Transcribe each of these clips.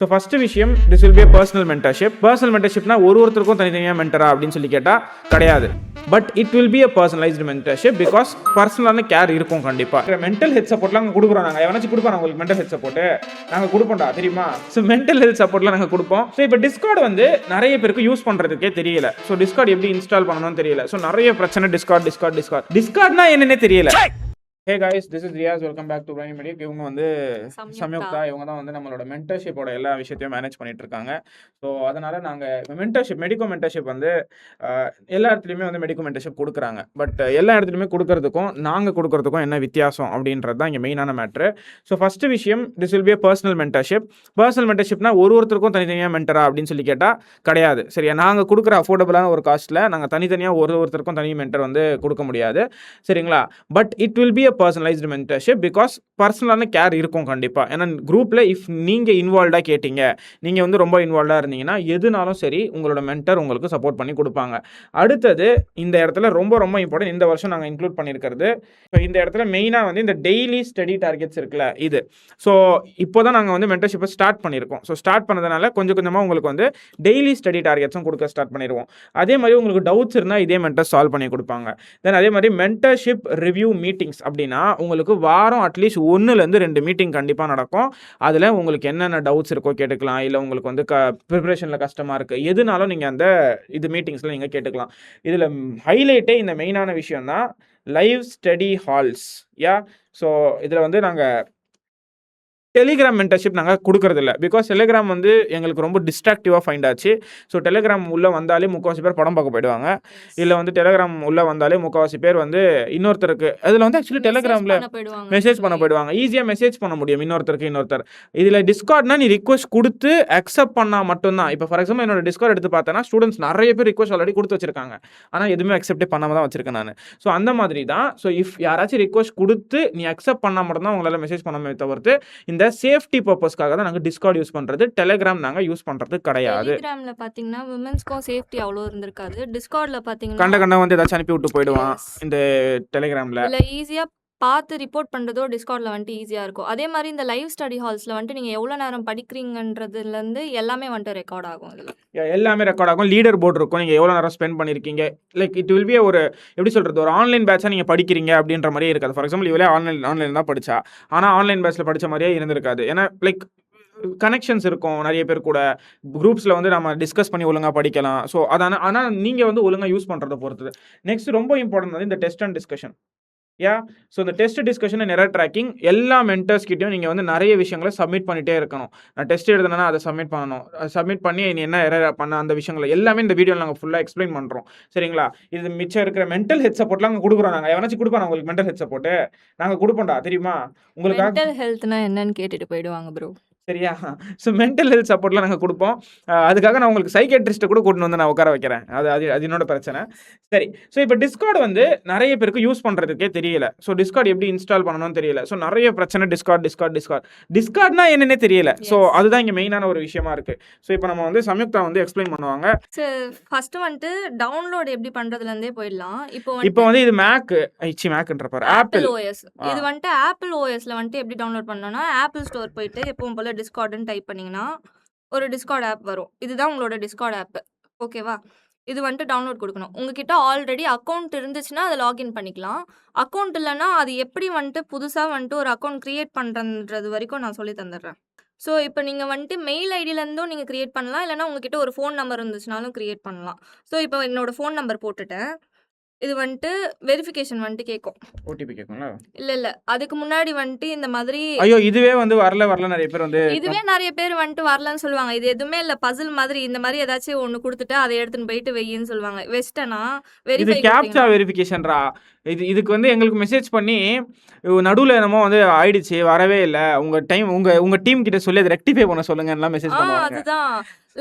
So first விஷயம், this will be personal mentorship. Personal மென்டர்ஷிப்னா ஒருத்தருக்கும் தனித்தனியாக மென்டரா அப்படின்னு சொல்லி கேட்டால் கிடையாது. But it will be a personalized mentorship because பர்சனலான கேர் இருக்கும் கண்டிப்பாக. மென்டல் ஹெல்த் சப்போர்ட்லாம் நாங்கள் கொடுக்குறோம். நாங்கள் எவனாச்சும் கொடுப்பாங்க உங்களுக்கு மென்டல் ஹெல்த் சப்போர்ட் நாங்கள் கொடுப்போம்டா தெரியுமா? ஸோ மென்டல் ஹெல்த் சப்போர்ட்லாம் நாங்கள் கொடுப்போம். ஸோ இப்போ டிஸ்கார்ட் வந்து நிறைய பேருக்கு யூஸ் பண்ணுறதுக்கே தெரியல. ஸோ டிஸ்கார்ட் எப்படி இன்ஸ்டால் பண்ணணும்னு தெரியல. ஸோ நிறைய பிரச்சனை டிஸ்கார்ட்னா என்னன்னே தெரியல. ஹே guys, this is Riaz. Welcome back to Prime Media. இவங்க வந்து சம்யுக்தா. இவங்க தான் வந்து நம்மளோட மென்டர்ஷிப்போட எல்லா விஷயத்தையும் மேனேஜ் பண்ணிட்டு இருக்காங்க. ஸோ அதனால நாங்கள் மெடிக்கோ மென்டர்ஷிப் வந்து எல்லா இடத்துலையுமே வந்து மெடிக்கோ மென்டர்ஷிப் கொடுக்குறாங்க. பட் எல்லா இடத்துலையுமே கொடுக்கறதுக்கும் நாங்கள் கொடுக்கறதுக்கும் என்ன வித்தியாசம் அப்படின்றது தான் இங்கே மெயினான மேட்ரு. ஸோ ஃபர்ஸ்ட் விஷயம், this will be a personal mentorship. Personal மென்டர்ஷிப்னா ஒருத்தருக்கும் தனித்தனியாக மென்டரா அப்படின்னு சொல்லி கேட்டால் கிடையாது. சரியா? நாங்கள் கொடுக்குற அஃபோர்டபுளான ஒரு காஸ்ட்டில் நாங்கள் தனித்தனியாக ஒருத்தருக்கும் தனி மென்டர் வந்து கொடுக்க முடியாது. சரிங்களா? But it will be personalized mentorship because பர்சனலான கேர் இருக்கும் கண்டிப்பாக. ஏன்னா குரூப்பில் இஃப் நீங்கள் இன்வால்வ்டாக கேட்டீங்க, நீங்கள் வந்து ரொம்ப இன்வால்வ்டாக இருந்தீங்கன்னா எதுனாலும் சரி உங்களோட மென்டர் உங்களுக்கு சப்போர்ட் பண்ணி கொடுப்பாங்க. அடுத்தது இந்த இடத்துல ரொம்ப ரொம்ப இம்பார்ட்டன்ட், இந்த வருஷம் நாங்கள் இன்க்ளூட் பண்ணியிருக்கிறது. இப்போ இந்த இடத்துல மெயினாக வந்து இந்த டெய்லி ஸ்டடி டார்கெட்ஸ் இருக்குல்ல இது. ஸோ இப்போ தான் நாங்கள் வந்து மென்டர்ஷிப்பை ஸ்டார்ட் பண்ணியிருக்கோம். ஸோ ஸ்டார்ட் பண்ணதுனால கொஞ்சம் கொஞ்சமாக உங்களுக்கு வந்து டெய்லி ஸ்டடி டார்கெட்ஸும் கொடுக்க ஸ்டார்ட் பண்ணிடுவோம். அதே மாதிரி உங்களுக்கு டவுட்ஸ் இருந்தால் இதே மென்டர் சால்வ் பண்ணி கொடுப்பாங்க. தென் அதே மாதிரி மென்டர்ஷிப் ரிவ்யூ மீட்டிங்ஸ் அப்படின்னா உங்களுக்கு வாரம் அட்லீஸ்ட் 1-2 மீட்டிங் கண்டிப்பாக நடக்கும். அதில் உங்களுக்கு என்னென்ன டவுட்ஸ் இருக்கோ கேட்டுக்கலாம். இல்லை உங்களுக்கு வந்து ப்ரிப்பரேஷனில் கஷ்டமாக இருக்குது, எதுனாலும் நீங்கள் அந்த இது மீட்டிங்ஸில் நீங்கள் கேட்டுக்கலாம். இதில் ஹைலைட்டே இந்த மெயினான விஷயம் தான், லைவ் ஸ்டடி ஹால்ஸ். ஸோ இதில் வந்து நாங்கள் டெலிகிராம் மென்டர்ஷிப் நாங்கள் கொடுக்குறதில்ல. பிகாஸ் டெலிகிராம் வந்து எங்களுக்கு ரொம்ப டிஸ்ட்ராக்டிவாக ஃபைண்ட் ஆச்சு. ஸோ டெலிகிராம் உள்ளே வந்தாலே முக்கால்வாசி பேர் படம் பார்க்க போயிடுவாங்க. இல்லை வந்து டெலிகிராம் உள்ளே வந்தாலே முக்கால்வாசி பேர் வந்து இன்னொருத்தருக்கு அதில் வந்து ஆக்சுவலி டெலிகிராமில் மெசேஜ் பண்ண போயிடுவாங்க. ஈஸியாக மெசேஜ் பண்ண முடியும் இன்னொருத்தர். இதில் டிஸ்கார்ட்னா நீ ரிக்வஸ்ட் கொடுத்து அக்செப்ட் பண்ணால் மட்டும்தான். இப்போ ஃபார் எக்ஸாம்பிள் என்னோட டிஸ்கார்ட் எடுத்து பார்த்தேன்னா ஸ்டூடெண்ட்ஸ் நிறைய பேர் ரிக்வஸ்ட் ஆல்ரெடி கொடுத்து வச்சிருக்காங்க. ஆனால் எதுவுமே அக்செப்டே பண்ணாமல் தான் வச்சிருக்கேன் நான். ஸோ அந்த மாதிரி தான். ஸோ இஃப் யாராச்சும் ரிக்வஸ்ட் கொடுத்து நீ அக்செப்ட் பண்ணால் மட்டும்தான் உங்களால் மெசேஜ் பண்ண தவிர்த்து இந்த சேஃப்டி பர்பஸ்க்காக தான் நாங்கள் டிஸ்கார்ட் யூஸ் பண்ணுறது. டெலிகிராம் நாங்கள் யூஸ் பண்ணுறது கிடையாது. டெலிகிராம்ல பார்த்தீங்கன்னா விமென்ஸ்க்கும் சேஃப்டி அவ்வளோ இருந்திருக்காது. டிஸ்கார்ட்ல பார்த்தீங்கன்னா கண்ட வந்து ஏதாச்சும் அனுப்பி விட்டு போயிடுவான் இந்த டெலிகிராமில். இல்லை ஈஸியாக பார்த்து ரிப்போர்ட் பண்ணுறதோ டிஸ்கார்டில் வந்துட்டு ஈஸியாக இருக்கும். அதே மாதிரி இந்த லைவ் ஸ்டடி ஹால்ஸில் வந்துட்டு நீங்கள் எவ்வளோ நேரம் படிக்கிறீங்கன்றதுலேருந்து எல்லாமே வந்துட்டு ரெக்கார்ட் ஆகும். இதில் எல்லாமே ரெக்கார்ட் ஆகும். லீடர் போர்டு இருக்கும், நீங்கள் எவ்வளோ நேரம் ஸ்பெண்ட் பண்ணியிருக்கீங்க. லைக் இட் வில் பி ஒரு எப்படி சொல்கிறது, ஒரு ஆன்லைன் பேட்சாக நீங்கள் படிக்கிறீங்க அப்படின்ற மாதிரியே இருக்காது. ஃபார் எக்ஸாம்பிள் இவளே ஆன்லைன் தான் படித்தா, ஆனால் ஆன்லைன் பேட்சில் படித்த மாதிரியே இருந்திருக்காது. ஏன்னா லைக் கனெக்ஷன்ஸ் இருக்கும் நிறைய பேர் கூட. குரூப்ஸில் வந்து நம்ம டிஸ்கஸ் பண்ணி ஒழுங்காக படிக்கலாம். ஸோ அதான ஆனால் நீங்கள் வந்து ஒழுங்காக யூஸ் பண்ணுறதை பொறுத்தது. நெக்ஸ்ட் ரொம்ப இம்பார்ட்டன்ட் வந்து இந்த டெஸ்ட் அண்ட் டிஸ்கஷன். ஸோ இந்த test discussion and error tracking எல்லா மென்டர்ஸ்கிட்டையும் நீங்கள் வந்து நிறைய விஷயங்களை சப்மிட் பண்ணிகிட்டே இருக்கணும். நான் டெஸ்ட் எழுதுனா அதை சப்மிட் பண்ணணும். சப்மிட் பண்ணி நீ என்ன எரர் பண்ண அந்த விஷயங்களை எல்லாமே இந்த வீடியோவில் நாங்கள் ஃபுல்லாக எக்ஸ்பிளைன் பண்ணுறோம். சரிங்களா? இது மிச்சம் இருக்கிற மென்டல் ஹெல்த் சப்போர்ட்லாம் நாங்கள் கொடுக்குறோம். நாங்கள் எவனாச்சும் கொடுப்பாங்க உங்களுக்கு மென்டல் ஹெல்த் சப்போர்ட் நாங்கள் கொடுப்போம்டா தெரியுமா? உங்களுக்கு மென்டல் ஹெல்த்னா என்னன்னு கேட்டுட்டு போயிடுவாங்க ப்ரோ. சரியா? ஸோ மென்டல் ஹெல்த் சப்போர்ட்லாம் நாங்கள் கொடுப்போம். அதுக்காக நான் உங்களுக்கு சைக்கியாட்ரிஸ்ட்டை கூட கூட்டின்னு வந்து நான் உட்கார வைக்கிறேன். அது என்னோட பிரச்சனை. சரி. ஸோ இப்போ டிஸ்கார்ட் வந்து நிறைய பேருக்கு யூஸ் பண்ணுறதுக்கே தெரியல. ஸோ டிஸ்கார்ட் எப்படி இன்ஸ்டால் பண்ணணும்னு தெரியல. ஸோ நிறைய பிரச்சனை டிஸ்கார்ட்னா என்னன்னே தெரியல. ஸோ அதுதான் இங்கே மெயினான ஒரு விஷயமா இருக்கு. ஸோ இப்போ நம்ம வந்து சம்யுக்தா வந்து எக்ஸ்பிளைன் பண்ணுவாங்க. ஃபர்ஸ்ட் வந்துட்டு டவுன்லோட் எப்படி பண்றதுலேருந்தே போயிடலாம். இப்போ வந்து இது மேக்ன்ற பாரு, ஆப்பிள் ஓஎஸ். இது வந்துட்டு ஆப்பிள் ஓஎஸ்ல வந்துட்டு எப்படி டவுன்லோட் பண்ணணும்னா ஆப்பிள் ஸ்டோர் போயிட்டு எப்பவும் போல டிஸ்கார்ட்னு டைப் பண்ணீங்கன்னா ஒரு டிஸ்கார்ட் ஆப் வரும். இதுதான் உங்களோட டிஸ்கார்ட் ஆப். ஓகேவா? இது வந்துட்டு டவுன்லோட் கொடுக்கணும். உங்ககிட்ட ஆல்ரெடி அக்கௌண்ட் இருந்துச்சுன்னா அதை லாகின் பண்ணிக்கலாம். அக்கௌண்ட் இல்லைன்னா அது எப்படி வந்துட்டு புதுசாக வந்துட்டு ஒரு அக்கௌண்ட் கிரியேட் பண்ணுறது வரைக்கும் நான் சொல்லி தந்துடுறேன். ஸோ இப்போ நீங்கள் வந்துட்டு மெயில் ஐடியிலேருந்தும் நீங்கள் கிரியேட் பண்ணலாம். இல்லைனா உங்ககிட்ட ஒரு ஃபோன் நம்பர் இருந்துச்சுனாலும் கிரியேட் பண்ணலாம். ஸோ இப்போ என்னோட ஃபோன் நம்பர் போட்டுட்டேன். இது வந்துட்டு வெரிஃபிகேஷன் வந்துட்டு கேட்கும். ஓடிபி கேட்குங்களா? இல்லை அதுக்கு முன்னாடி வந்துட்டு இந்த மாதிரி ஐயோ இதுவே வந்து வரல நிறைய பேர் வந்து நிறைய பேர் வந்துட்டு வரலன்னு சொல்லுவாங்க. இது எதுவுமே இல்லை, பசில் மாதிரி இந்த மாதிரி ஏதாச்சும் ஒன்று கொடுத்துட்டு அதை எடுத்துன்னு போயிட்டு வெய்யின்னு சொல்லுவாங்க. வெஸ்டனா இது கேப்சா வெரிஃபிகேஷன்ரா. இதுக்கு வந்து எங்களுக்கு மெசேஜ் பண்ணி நடுவில் என்னமோ வந்து ஆயிடுச்சு, வரவே இல்லை, உங்க டீம் கிட்ட சொல்லி அதை ரெக்டிஃபை பண்ண சொல்லுங்கலாம் மெசேஜ் பண்ணுவாங்க. அதுதான்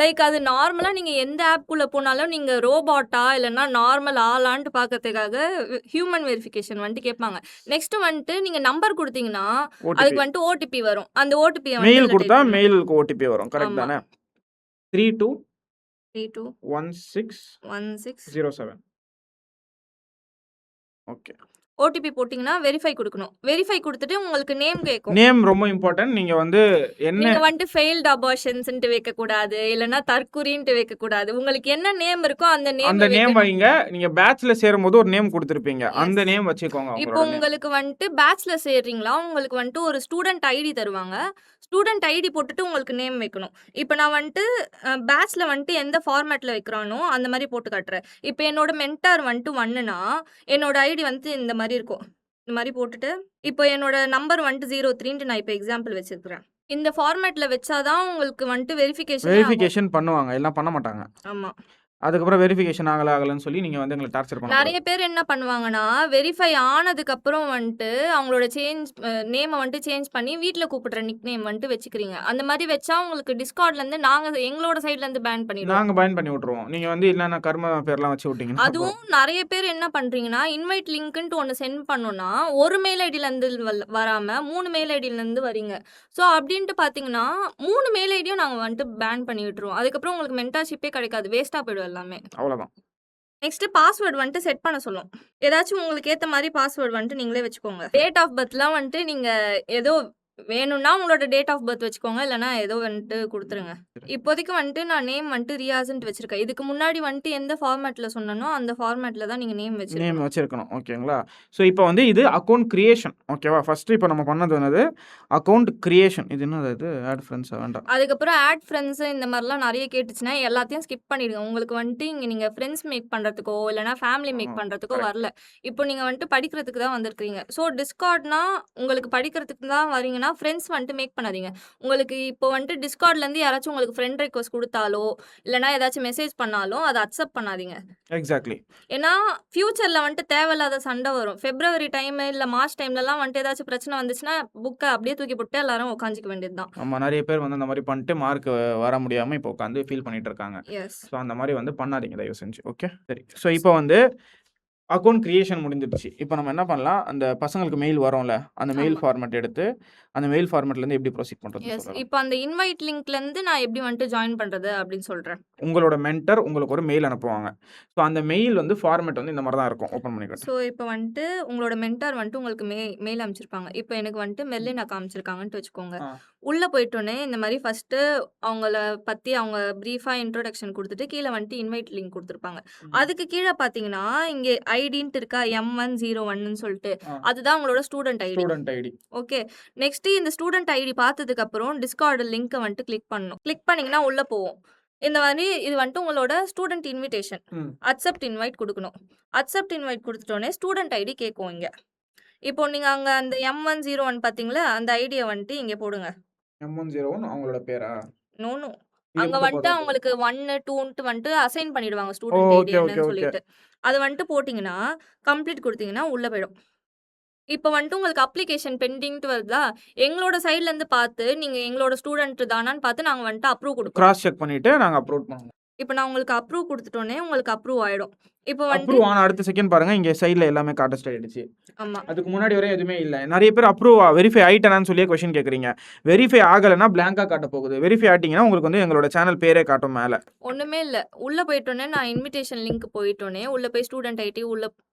லைக் அது நார்மலாக நீங்கள் எந்த ஆப்குள்ளே போனாலும் நீங்கள் ரோபாட்டா இல்லைன்னா நார்மல் ஆளான்ட்டு பார்க்கறதுக்காக ஹியூமன் வெரிஃபிகேஷன் வந்துட்டு கேட்பாங்க. நெக்ஸ்ட் வந்துட்டு நீங்கள் நம்பர் கொடுத்தீங்கன்னா அதுக்கு வந்துட்டு ஓடிபி வரும். அந்த ஓடிபி மெயில் கொடுத்தா மெயிலுக்கு ஓடிபி வரும். கரெக்ட் தானே? 321607. ஓகே. ஓடிபி போட்டீங்கன்னா, வெரிஃபை குடுக்கணும். வெரிஃபை குடுத்துட்டு உங்களுக்கு நேம் கேட்கும். நேம் ரொம்ப இம்பார்ட்டன்ட். நீங்க வந்து என்ன நீங்க வந்துட்டு ஃபெயில்ட் அபார்ஷன்ஸ்ன்ட்டு வைக்கக்கூடாது. இல்லன்னா தற்குறின்ட்டு வைக்கக்கூடாது. உங்களுக்கு என்ன நேம் இருக்கோ அந்த அந்த நேம நேம் வைக்கணும். வைங்க. நீங்க பேட்ச்ல சேரும்போது ஒரு நேம் குடுத்திருப்பீங்க. அந்த எஸ். நேம் வச்சுக்கோங்க இப்போ உங்களோட நேம். உங்களுக்கு வந்துட்டு பேட்ச்ல சேர்றீங்களா, உங்களுக்கு வந்துட்டு ஒரு ஸ்டூடண்ட் ஐடி தருவாங்க. ஸ்டூடண்ட் ஐடி போட்டுட்டு உங்களுக்கு நேம் வைக்கணும். இப்ப நான் வந்துட்டு பேட்ச்ல வந்துட்டு எந்த ஃபார்மேட்ல வைக்கிறானோ, அந்த மாரி போட்டு காட்டுறேன். இப்ப என்னோட மென்டார் வந்துட்டு 1ன்னா, என்னோட ஐடி வந்து இந்த மாரி இருக்கும். இந்த மாரி போட்டுட்டு, இப்போ என்னோட நம்பர் வந்துட்டு 03ன்ட்டு நான் இப்ப எக்ஸாம்பிள் வச்சிருக்கிறேன். இந்த ஃபார்மேட்ல வச்சா தான் உங்களுக்கு வந்துட்டு வெரிஃபிகேஷனே ஆகும். வெரிஃபிகேஷன் பண்ணுவாங்க. எல்லாம் பண்ண மாட்டாங்க. ஆமா. அதுக்கப்புறம் வெரிஃபிகேஷன் ஆகலன்னு சொல்லி நீங்க வந்து எங்கள டார்ச்சர் பண்ணக்கூடாது. நெறைய பேர் என்ன பண்ணுவாங்கன்னா, வெரிஃபை ஆனதுக்கப்புறம் வந்துட்டு, அவங்களோட நேம வந்துட்டு சேஞ்ச் பண்ணி வீட்ல கூப்பிடுற நிக் நேம் வந்துட்டு வச்சுக்கிறீங்க. அந்த மாரி வச்சா உங்களுக்கு Discordலருந்து எங்களோட சைட்லருந்து பேன் பண்ணிடுவோம். நாங்க பயன் பண்ணி விட்டுருவோம். நீங்க வந்து இல்லன்னா கர்ம பேர்லாம் வச்சு விட்டீங்கன்னா அப்புறம் அதுவும் நெறைய பேர் என்ன பண்றீங்கன்னா, இன்வைட் லிங்க்ன்ட்டு ஒண்ணு சென்ட் பண்ணோம்னா, ஒரு மெயில் ஐடிலருந்து வராம 3 மெயில் ஐடிலருந்து வரீங்க. ஸோ அப்டின்ட்டு பார்த்தீங்கன்னா, 3 மெயில் ஐடியும் நாங்க வந்துட்டு பேன் பண்ணி விட்டுருவோம். அதுக்கப்புறம் உங்களுக்கு மென்டார்ஷிப்பே கிடைக்காது. வேஸ்ட்டா போயிடும் எல்லாமே. அவ்வளோதான். நெக்ஸ்ட் பாஸ்வேர்ட் வந்துட்டு செட் பண்ண சொல்லும். ஏதாச்சும் உங்களுக்கு ஏத்த மாரி பாஸ்வேர்ட் வந்துட்டு நீங்களே வச்சுக்கோங்க. டேட் ஆஃப் பர்த்லாம் வந்துட்டு நீங்க ஏதோ வேணும்னா உங்களோட டேட் ஆஃப் பர்த் வச்சுக்கோங்க. இல்லன்னா ஏதோ வந்துட்டு குடுத்துருங்க. இப்போதைக்கு வந்துட்டு நான் நேம் வந்துட்டு ரியாஸ்ன்ட்டு வச்சிருக்கேன். இதுக்கு முன்னாடி வந்துட்டு எந்த ஃபார்மேட்ல சொன்னனோ, அந்த ஃபார்மேட்ல தான் நீங்க நேம் நேம் வச்சிருக்கணும். வச்சிருக்கணும். ஓகேங்களா? ஸோ இப்போ வந்து இது அக்கவுண்ட் கிரியேஷன். ஓகேவா? ஃபர்ஸ்ட் இப்போ நம்ம பண்ணது என்னது? Account creation. இது என்னது இது? ஆட் ஃபிரெண்ட்ஸா வேண்டாம். அதுக்கப்புறம் ஆட் ஃப்ரெண்ட்ஸ் இந்த மாரிலாம் நெறைய கேட்டுச்சுன்னா, எல்லாத்தையும் ஸ்கிப் பண்ணிடுங்க. உங்களுக்கு வந்துட்டு இங்க நீங்க ஃப்ரெண்ட்ஸ் மேக் பண்றதுக்கோ, இல்லன்னா ஃபேமிலி மேக் பண்றதுக்கோ கரெக்ட். வரல. இப்போ நீங்க வந்துட்டு படிக்கிறதுக்கு தான் வந்திருக்கிறீங்க. ஸோ Discordனா உங்களுக்கு படிக்கிறதுக்கு தான் வரீங்கன்னா, ஃப்ரெண்ட்ஸ் வந்துட்டு மேக் பண்ணாதீங்க. உங்களுக்கு இப்போ வந்துட்டு Discordலருந்து யாராச்சும் உங்களுக்கு ஃப்ரெண்ட் ரிக்வெஸ்ட் குடுத்தாலோ, இல்லன்னா ஏதாச்சும் மெசேஜ் பண்ணாலோ, அத அக்செப்ட் பண்ணாதீங்க. எக்ஸாக்ட்லி. ஏன்னா, ஃபியூச்சர்ல வந்துட்டு தேவையில்லாத சண்டை வரும். பிப்ரவரி டைம் இல்ல மார்ச் டைம்லலாம் வந்துட்டு ஏதாச்சும் பிரச்சனை வந்துச்சுன்னா, புக்க அப்படியே தூக்கி போட்டு எல்லாரும் உட்காந்துக்க வேண்டியது தான். ஆமா. நெறைய பேர் வந்து அந்த மாரி பண்ணிட்டு மார்க் வர முடியாம இப்போ உட்காந்து ஃபீல் பண்ணிட்டு இருக்காங்க. எஸ். ஸோ அந்த மாரி வந்து பண்ணாதீங்க தயவு செஞ்சு. ஓகே. சரி. ஸோ இப்போ வந்து அக்கவுண்ட் கிரியேஷன் முடிஞ்சிடுச்சு. இப்போ நம்ம என்ன பண்ணலாம்? அந்த பசங்களுக்கு மெயில் வரும்ல, அந்த மெயில் ஆமா. ஃபார்மேட் எடுத்து, அந்த மெயில் ஃபார்மேட்லேருந்து எப்படி ப்ரோசீட் பண்றதுன்னு எஸ். சொல்லலாம். இப்ப அந்த இன்வைட் லிங்க்லருந்து நான் எப்படி வந்துட்டு ஜாயின் பண்றது அப்படின்னு சொல்றேன். உங்களோட மென்டர் உங்களுக்கு ஒரு மெயில் அனுப்புவாங்க. ஸோ அந்த மெயில் வந்து ஃபார்மேட் வந்து இந்த மாரி தான் இருக்கும். ஓப்பன் பண்ணி காட்டு. ஸோ, இப்ப வந்துட்டு உங்களோட மென்டார் வந்துட்டு உங்களுக்கு மெயில் அனுப்பிச்சிருப்பாங்க. இப்ப எனக்கு வந்துட்டு மெர்லின் அக்கா அனுப்பிச்சிருக்காங்கன்ட்டு வச்சுக்கோங்க. ஆ. உள்ள போயிட்டோனே இந்த மாரி ஃபர்ஸ்ட்டு அவங்கள பத்தி அவங்க பிரீஃபா இன்ட்ரோடக்ஷன் குடுத்துட்டு, கீழ வந்துட்டு இன்வைட் லிங்க் குடுத்துருப்பாங்க. அதுக்கு கீழ பார்த்தீங்கன்னா, இங்க ஐடின்ட்டு இருக்கா M101ன்னு சொல்ட்டு. ஆ. அதுதான் உங்களோட student ID. Student ID. Okay. Next இந்த ஸ்டூடண்ட் ஐடி பார்த்ததுக்கப்புறம் Discord லிங்க்க வந்துட்டு கிளிக் பண்ணணும். கிளிக் பண்ணீங்கன்னா உள்ள போவும். இந்த மாரி இது வந்துட்டு உங்களோட ஸ்டூடண்ட் இன்விடேஷன். ம். அக்செப்ட் இன்வைட் குடுக்கணும். அக்செப்ட் இன்வைட் குடுத்துட்டோனே ஸ்டூடண்ட் ஐடி கேட்கும் இங்க. இப்போ நீங்க அங்க அந்த M101 பார்த்தீங்களா? அந்த ஐடிய வந்துட்டு இங்க போடுங்க. M101 அவங்களோட பேரா? No, no. இது அங்க மட்டும் வந்துட்டு போட்டா போதும். அவங்களுக்கு 1, 2ன்ட்டு வந்துட்டு அசைன் பண்ணிடுவாங்க ஓ! ஸ்டூடண்ட் ஐடி ஓகே, ஓகே, என்னன்னு ஓகே. சொல்லிட்டு. அது வந்துட்டு போட்டீங்கன்னா, கம்ப்ளீட் குடுத்தீங்கன்னா உள்ள போயிடும். இப்ப வந்துட்டு உங்களுக்கு அப்ளிகேஷன் பெண்டிங்ன்ட்டு வருதா? எங்களோட சைட்லருந்து பார்த்து, நீங்க எங்களோட ஸ்டூடண்ட் தானான்னு பார்த்து நாங்க வந்துட்டு அப்ரூவ் குடுப்போம். கிராஸ் செக் பண்ணிட்டு நாங்க அப்ரூவ் பண்ணுவோம். இப்ப நான் உங்களுக்கு அப்ரூவ் குடுத்துட்டோனே, உங்களுக்கு அப்ரூவ் ஆயிடும். இப்ப வந்துட்டு அப்ரூவ் ஆன அடுத்த செகண்ட் பாருங்க, இங்க சைடுல எல்லாமே காட்ட ஆயிடுச்சு. ஆமா. அதுக்கு முன்னாடி வரை எதுவுமே இல்ல. நெறைய பேர் வெரிஃபை ஆயிட்டனான்னு சொல்லியே கொஸ்டின் கேட்குறீங்க. வெரிஃபை ஆகலன்னா பிளாங்கா காட்டப் போகுது. வெரிஃபை ஆயிட்டீங்கன்னா உங்களுக்கு வந்து எங்களோட சேனல் பேரே காட்டும் மேல. ஒண்ணுமே இல்ல. உள்ள போயிட்டோனே நான் இன்விடேஷன் லிங்க் போயிட்டோனே, உள்ள போய் ஸ்டூடண்ட் ஐடி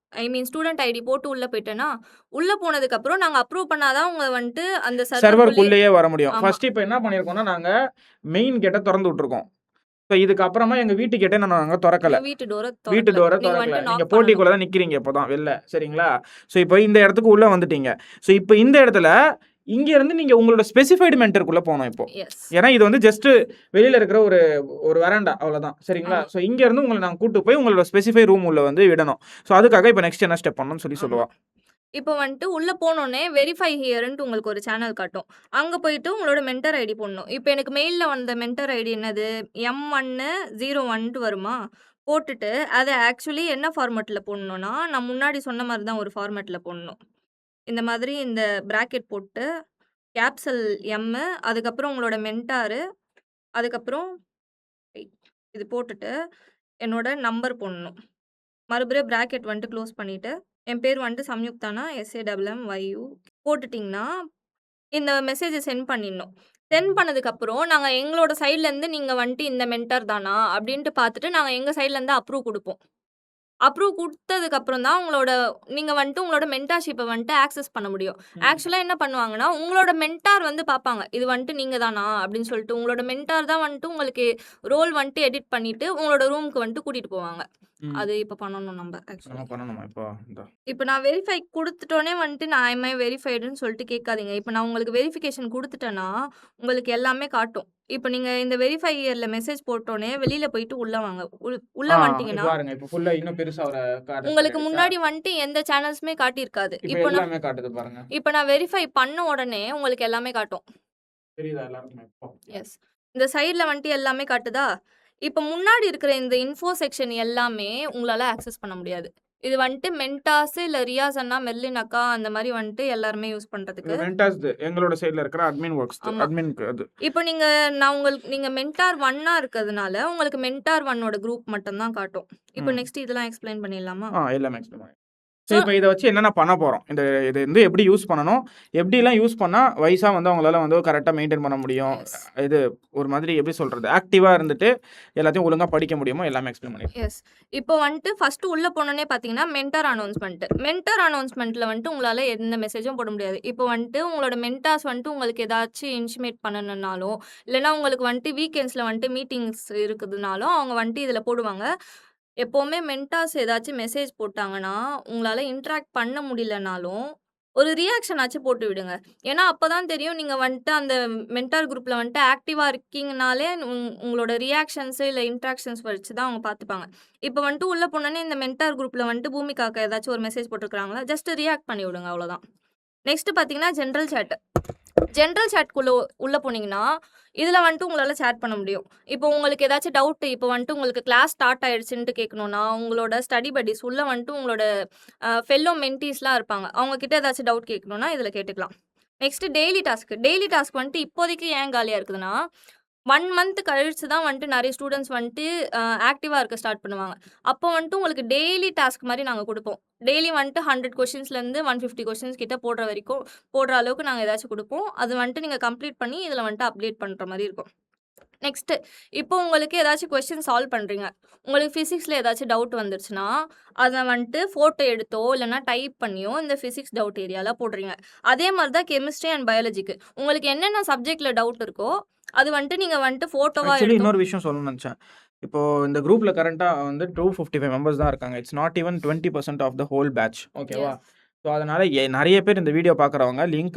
ஸ்டூடண்ட் ஐடி போட்டு உள்ள போயிட்டேனா, உள்ள போனதுக்கப்புறம் நாங்க அப்ரூவ் பண்ணா தான் உங்க வந்துட்டு அந்த சர்வர்க்குள்ளயே சர்வர்க்குள்ளேயே வர முடியும். ஆமா. ஃபர்ஸ்ட் இப்ப என்ன பண்ணியிருக்கோம்னா, நாங்க மெயின் கேட்ட தொறந்து விட்டுருக்கோம். ஸோ இதுக்கு அப்புறமா எங்க வீட்டு கேட்ட நாங்க தொறக்கல. வீட்டு டோர வீட்டு தொறக்கல. டோர நீங்க தொறக்கல. வந்துட்டு நீங்க நாக் பண்ணணும். போர்ட்டிக்குள்ள தான் நிக்கிறீங்க இப்போதான் வெளில. சரிங்களா? ஸோ இப்போ இந்த இடத்துக்கு உள்ள வந்துட்டீங்க. ஸோ இப்போ இந்த இடத்துல இங்க இருந்து நீங்க உங்களோட ஸ்பெசிஃபைடு மென்டருக்குள்ள போணும் இப்போ. எஸ். ஏன்னா இது வந்து ஜஸ்ட் வெளியில இருக்கிற ஒரு வெராண்டா அவ்வளவுதான். சரிங்களா? ஆமா. ஸோ இங்க இருந்து உங்களை நாங்க கூட்டு போய் உங்களோட ஸ்பெசிஃபை ரூம் உள்ள வந்து விடணும். ஸோ அதுக்காக இப்போ நெக்ஸ்ட் என்ன ஸ்டெப் பண்ணணும்னு ஆமா. சொல்லுவா. இப்ப வந்துட்டு உள்ள போனோனே வெரிஃபை ஹியர்ன்ட்டு உங்களுக்கு ஒரு சேனல் காட்டும். அங்க போயிட்டு உங்களோட மென்டர் ஐடி போடணும். இப்ப எனக்கு மெயில்ல வந்த மென்டர் ஐடி என்னது? M101ன்ட்டு வருமா? போட்டுட்டு அத ஆக்சுவலி என்ன ஃபார்மேட்ல போடணும்னா, நான் முன்னாடி சொன்ன மாரி தான் ஒரு ஃபார்மேட்ல போடணும். இந்த மாதிரி இந்த பிராக்கெட் போட்டு, கேப்சல் M, அதுக்கப்புறம் உங்களோட மென்டாரு, அதுக்கப்புறம் இது போட்டுட்டு, என்னோட நம்பர் போடணும். மறுபடியும் பிராக்கெட் வந்துட்டு க்ளோஸ் பண்ணிட்டு, என் பேர் வந்துட்டு சம்யுக்தானா SAMMYU போட்டுட்டீங்கன்னா, இந்த மெசேஜ சென்ட் பண்ணிடணும். சென்ட் பண்ணதுக்கப்புறம், நாங்க எங்களோட சைட்லருந்து நீங்க வந்துட்டு இந்த மென்டார் தானா? அப்டின்ட்டு பார்த்துட்டு, நாங்க எங்க சைட்லருந்து அப்ரூவ் குடுப்போம். அப்ரூவ் குடுத்ததுக்கு அப்புறம் தான் நீங்க வந்துட்டு உங்களோட மென்டார்ஷிப்ப வந்துட்டு ஆக்சஸ் பண்ண முடியும். ஆக்சுவலா என்ன பண்ணுவாங்கன்னா, உங்களோட மென்டார் வந்து பார்ப்பாங்க. இது வந்துட்டு நீங்க தானா? அப்படின்னு சொல்லிட்டு. உங்களோட மென்டார் தான் வந்துட்டு உங்களுக்கு ரோல் வந்துட்டு எடிட் பண்ணிட்டு, உங்களோட ரூமுக்கு வந்துட்டு கூட்டிட்டு போவாங்க. அது இப்ப பண்ணணும் நம்ப ஆக்சுவலி. நம்ம பண்ணணுமா இப்போ? இந்த இப்ப நான் வெரிஃபை குடுத்துட்டோனே வந்துட்டு நான் ஐ வெரிஃபைடுன்னு சொல்லிட்டு கேட்காதீங்க. இப்ப நான் உங்களுக்கு வெரிஃபிகேஷன் குடுத்துட்டேன்னா, உங்களுக்கு எல்லாமே காட்டும். இப்ப நீங்க இந்த வெரிஃபை இயர்ல மெசேஜ் போட்டோனே வெளியில போயிட்டு உள்ள வாங்க. உள்ள இப்ப வந்துட்டீங்கன்னா, பாருங்க. இப்ப ஃபுல்லா இன்னும் பெருசா ஒரு உங்களுக்கு காட்டுது. முன்னாடி வந்துட்டு எந்த சேனல்ஸுமே காட்டியிருக்காது. இப்ப இப்ப நான் எல்லாமே காட்டுது பாருங்க. இப்ப நான் வெரிஃபை பண்ண உடனே உங்களுக்கு எல்லாமே காட்டும். தெரியுதா எல்லாருக்குமே இப்போ? எஸ். இந்த சைட்ல வந்துட்டு எல்லாமே காட்டுதா? இப்ப முன்னாடி இருக்கிற இந்த இன்ஃபோ செக்ஷன் எல்லாமே உங்களால ஆக்சஸ் பண்ண முடியாது. இது வந்துட்டு மென்டாஸ் இல்ல ரியாஸ் அண்ணா, மெர்லின் அக்கா அந்த மாரி வந்துட்டு எல்லாருமே யூஸ் இது பண்றதுக்கு. மென்டாஸ்து. எங்களோட சைடுல இருக்கிற அட்மின் ஒர்க்ஸ். ஆமா. அட்மின்க்கு அது. இப்ப நீங்க மென்டார் 1ஆ இருக்கிறதுனால, உங்களுக்கு மென்டார் 1ஓட குரூப் மட்டும் தான் காட்டும். இப்ப நெக்ஸ்ட் இதெல்லாம் எக்ஸ்ப்ளைன் பண்ணிடலாமா? எல்லாமே எக்ஸ்பிளைன் பண்ணி. ஸோ ஸோ இப்ப இத வச்சு என்னென்ன பண்ண போறோம்? இது வந்து எப்படி யூஸ் பண்ணணும்? எப்படிலாம் யூஸ் பண்ணா வைஸா வந்து அவங்களால வந்து கரெக்ட்டா மெயின்டெயின் பண்ண முடியும்? எஸ். இது ஒரு மாதிரி எப்படி சொல்றது? ஆக்டிவா இருந்துட்டு எல்லாத்தையும் ஒழுங்கா படிக்க முடியுமோ எல்லாமே எக்ஸ்பிளைன் பண்ணிருக்கேன். எஸ். இப்போ வந்துட்டு ஃபர்ஸ்ட்டு உள்ள போனோனே பார்த்தீங்கன்னா, மென்டார் அனௌன்ஸ்மென்ட். மென்டார் அனௌன்ஸ்மென்ட்ல வந்துட்டு உங்களால எந்த மெசேஜும் போட முடியாது. இப்போ வந்துட்டு உங்களோட மென்டார்ஸ் வந்துட்டு உங்களுக்கு ஏதாச்சும் இன்டிமேட் பண்ணணும்னாலோ, இல்லன்னா உங்களுக்கு வந்துட்டு வீக்கெண்ட்ஸ்ல வந்துட்டு மீட்டிங்ஸ் இருக்குதுனாலும், அவங்க வந்துட்டு இதில போடுவாங்க. எப்பவுமே மென்டார்ஸ் ஏதாச்சும் மெசேஜ் போட்டாங்கன்னா, உங்களால இன்டராக்ட் பண்ண முடியலனாலும், ஒரு ரியாக்ஷன் ஆச்சும் போட்டு விடுங்க. ஏன்னா, அப்பதான் தெரியும் நீங்க வந்துட்டு அந்த மென்டார் குரூப்ல வந்துட்டு ஆக்டிவா இருக்கீங்கனாலே, உங்களோட ரியாக்ஷன்ஸ் இல்ல இன்டராக்ஷன்ஸ் வச்சு தான் அவங்க பார்த்துப்பாங்க. இப்ப வந்துட்டு உள்ள போனோனே இந்த மென்டார் குரூப்ல வந்துட்டு பூமிகாக்கு ஏதாச்சும் ஒரு மெசேஜ் போட்டுருக்காங்களா, ஜஸ்ட் ரியாக்ட் பண்ணி விடுங்க அவ்வளோதான். நெக்ஸ்ட் பார்த்தீங்கன்னா, ஜெனரல் சேட். ஜெனரல் சேட்குள்ள உள்ள போனீங்கன்னா, இதுல வந்துட்டு உங்களால சேட் பண்ண முடியும். இப்போ உங்களுக்கு ஏதாச்சும் டவுட் இப்போ வந்துட்டு உங்களுக்கு கிளாஸ் ஸ்டார்ட் ஆயிடுச்சுன்ட்டு கேட்கணும்னா, உங்களோட ஸ்டடி பட்டீஸ் உள்ள வந்துட்டு உங்களோட ஃபெல்லோ மென்டீஸ்லாம் இருப்பாங்க. அவங்க கிட்ட ஏதாச்சும் டவுட் கேட்கணும்னா, இதுல கேட்டுக்கலாம். Next daily task. Daily task வந்துட்டு இப்போதைக்கு ஏன் காலியா இருக்குதுன்னா, 1 மந்த் கழிச்சு தான் வந்துட்டு நெறைய ஸ்டூடண்ட்ஸ் வந்துட்டு ஆக்டிவா இருக்க ஸ்டார்ட் பண்ணுவாங்க. அப்போ வந்துட்டு உங்களுக்கு டெய்லி டாஸ்க் மாரி நாங்க குடுப்போம். டெய்லி வந்துட்டு 100 கொஸ்டின்ஸ்லேருந்து 150 கொஸ்டின்ஸ் கிட்ட போடுற அளவுக்கு நாங்க ஏதாச்சும் குடுப்போம். அது வந்துட்டு நீங்க கம்ப்ளீட் பண்ணி இதில வந்துட்டு அப்டேட் பண்ற மாரி இருக்கும். நெக்ஸ்ட்டு இப்போ உங்களுக்கு ஏதாச்சும் கொஸ்டின் சால்வ் பண்றீங்க. உங்களுக்கு பிசிக்ஸ்ல ஏதாச்சும் டவுட் வந்துருச்சுன்னா, அத வந்துட்டு ஃபோட்டோ எடுத்தோ, இல்லன்னா டைப் பண்ணியோ இந்த பிசிக்ஸ் டவுட் ஏரியால போடுறீங்க. அதே மாரி தான் கெமிஸ்ட்ரி அண்ட் பயாலஜிக்கு. உங்களுக்கு என்னென்ன சப்ஜெக்ட்ல டவுட் இருக்கோ, அது வந்துட்டு நீங்க வந்துட்டு ஃபோட்டோவா ஆக்சுவலி எடுத்தோ இன்னொரு விஷயம் சொல்லணும்னு நெனச்சேன். இப்போ இந்த குரூப்ல கரண்ட்டா வந்து 255 மெம்பர்ஸ் தான் இருக்காங்க. It's not even 20% of the whole batch. ஓகேவா? எஸ். ஸோ அதனால நெறைய பேர் இந்த வீடியோ பார்க்குறவங்க லிங்க்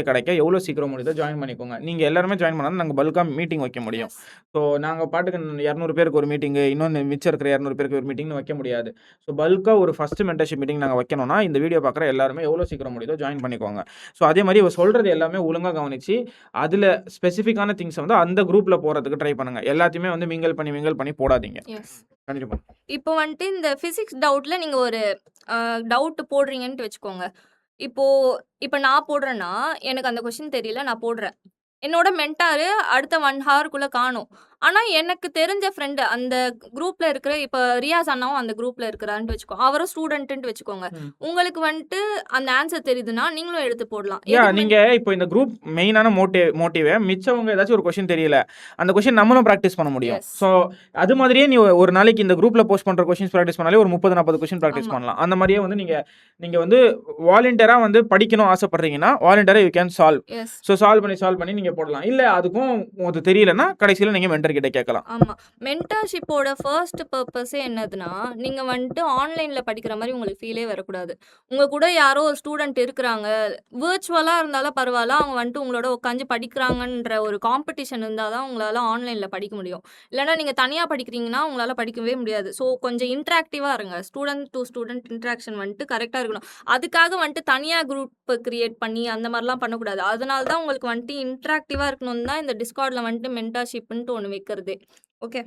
கிடைக்க எவ்வளோ சீக்கிரம் முடியுதோ ஜாயின் பண்ணிக்கோங்க. நீங்க எல்லாருமே ஜாயின் பண்ணா நாங்க பல்கா மீட்டிங் வைக்க முடியும். எஸ். ஸோ நாங்க பாட்டுக்கு 200 பேருக்கு ஒரு மீட்டிங்கு, இன்னொன்னு மிச்சம் இருக்கிற 200 பேருக்கு ஒரு மீட்டிங்னு வைக்க முடியாது. ஸோ பல்கா ஒரு ஃபர்ஸ்ட் மென்டர்ஷிப் மீட்டிங் நாங்க வைக்கணும்னா, இந்த வீடியோ பார்க்குற எல்லாருமே எவ்வளோ சீக்கிரம் முடியுதோ ஜாயின் பண்ணிக்கோங்க. ஸோ அதே மாரி இவ சொல்றது எல்லாமே ஒழுங்கா கவனிச்சு, அதுல ஸ்பெசிஃபிக்கான திங்ஸ வந்து அந்த குரூப்ல போடுறதுக்கு ட்ரை பண்ணுங்க. எல்லாத்தையுமே வந்து மிங்கிள் பண்ணி போடாதீங்க. எஸ். கண்டிப்பா. இப்போ வந்துட்டு இந்த பிசிக்ஸ் டவுட்ல நீங்க ஒரு டவுட் போடுறீங்கன்ட்டு வச்சுக்கோங்க. இப்போ இப்ப நான் போடுறேன்னா, எனக்கு அந்த கொஸ்டின் தெரியல நான் போடுறேன். என்னோட மென்டாரு அடுத்த 1 ஹவர்க்குள்ள காணோம். ஆனா, எனக்கு தெரிஞ்ச ஃப்ரெண்ட் அந்த குரூப்ல இருக்கிற இப்ப ரியாஸ் அண்ணாவும் அந்த குரூப்ல இருக்கிறாருன்ட்டு வச்சுக்கோ. அவரும் ஸ்டூடண்ட்டுன்ட்டு வச்சுக்கோங்க. ம். உங்களுக்கு வந்துட்டு அந்த ஆன்சர் தெரியுதுன்னா, நீங்களும் எடுத்து போடலாம். நீங்க இப்போ இந்த குரூப் மெயினான மோட்டிவே மிச்சவங்க ஏதாச்சும் ஒரு கொஸ்டின் தெரியல. அந்த கொஸ்டின் நம்மளும் பிராக்டிஸ் பண்ண முடியும். எஸ். ஸோ அது மாதிரியே நீ ஒரு நாளைக்கு இந்த குரூப்ல போஸ்ட் பண்ற கொஸ்டின்ஸ் பிராக்டிஸ் பண்ணாலே ஒரு 30, 40 கொஸ்டின் பிராக்டிஸ் ஆமா. பண்ணலாம். அந்த மாதிரியே வந்து நீங்க வந்து வாலண்டியரா வந்து படிக்கணும் ஆசைப்படுறீங்கன்னா, வாலண்டியரா you can solve. Yes. So solve பண்ணி நீங்க போடலாம். இல்ல அதுக்கும் அது தெரியலன்னா, கடைசியில நீங்க மென்டர் கிட்ட கேட்கலாம். ஆமா. மென்டார்ஷிப்போட ஃபர்ஸ்ட் பர்ப்பஸே என்னதுன்னா, நீங்க வந்துட்டு ஆன்லைன்ல படிக்கிற மாரி உங்களுக்கு ஃபீலே வரக்கூடாது. உங்க கூட யாரோ ஒரு ஸ்டூடண்ட் இருக்கிறாங்க. விர்ச்சுவலா இருந்தாலும் பரவால்ல. அவங்க வந்துட்டு உங்களோட உட்காந்து படிக்கிறாங்கன்ற ஒரு காம்படிஷன் இருந்தா தான் உங்களால ஆன்லைன்ல படிக்க முடியும். இல்லன்னா நீங்க தனியா படிக்கிறீங்கன்னா, உங்களால படிக்கவே முடியாது. ஸோ கொஞ்சம் இன்டராக்டிவா இருங்க. ஸ்டூடண்ட் டூ ஸ்டூடண்ட் இன்டராக்ஷன் வந்துட்டு கரெக்ட்டா இருக்கணும். அதுக்காக வந்துட்டு தனியா குரூப் கிரியேட் பண்ணி அந்த மாரிலாம் பண்ணக்கூடாது. அதனால தான் உங்களுக்கு வந்துட்டு இன்டராக்டிவா இருக்கணும்னு தான் இந்த Discordல வந்துட்டு மென்டார்ஷிப்ன்ட்டு ஒண்ணு வைக்கிறதே. ஓகே.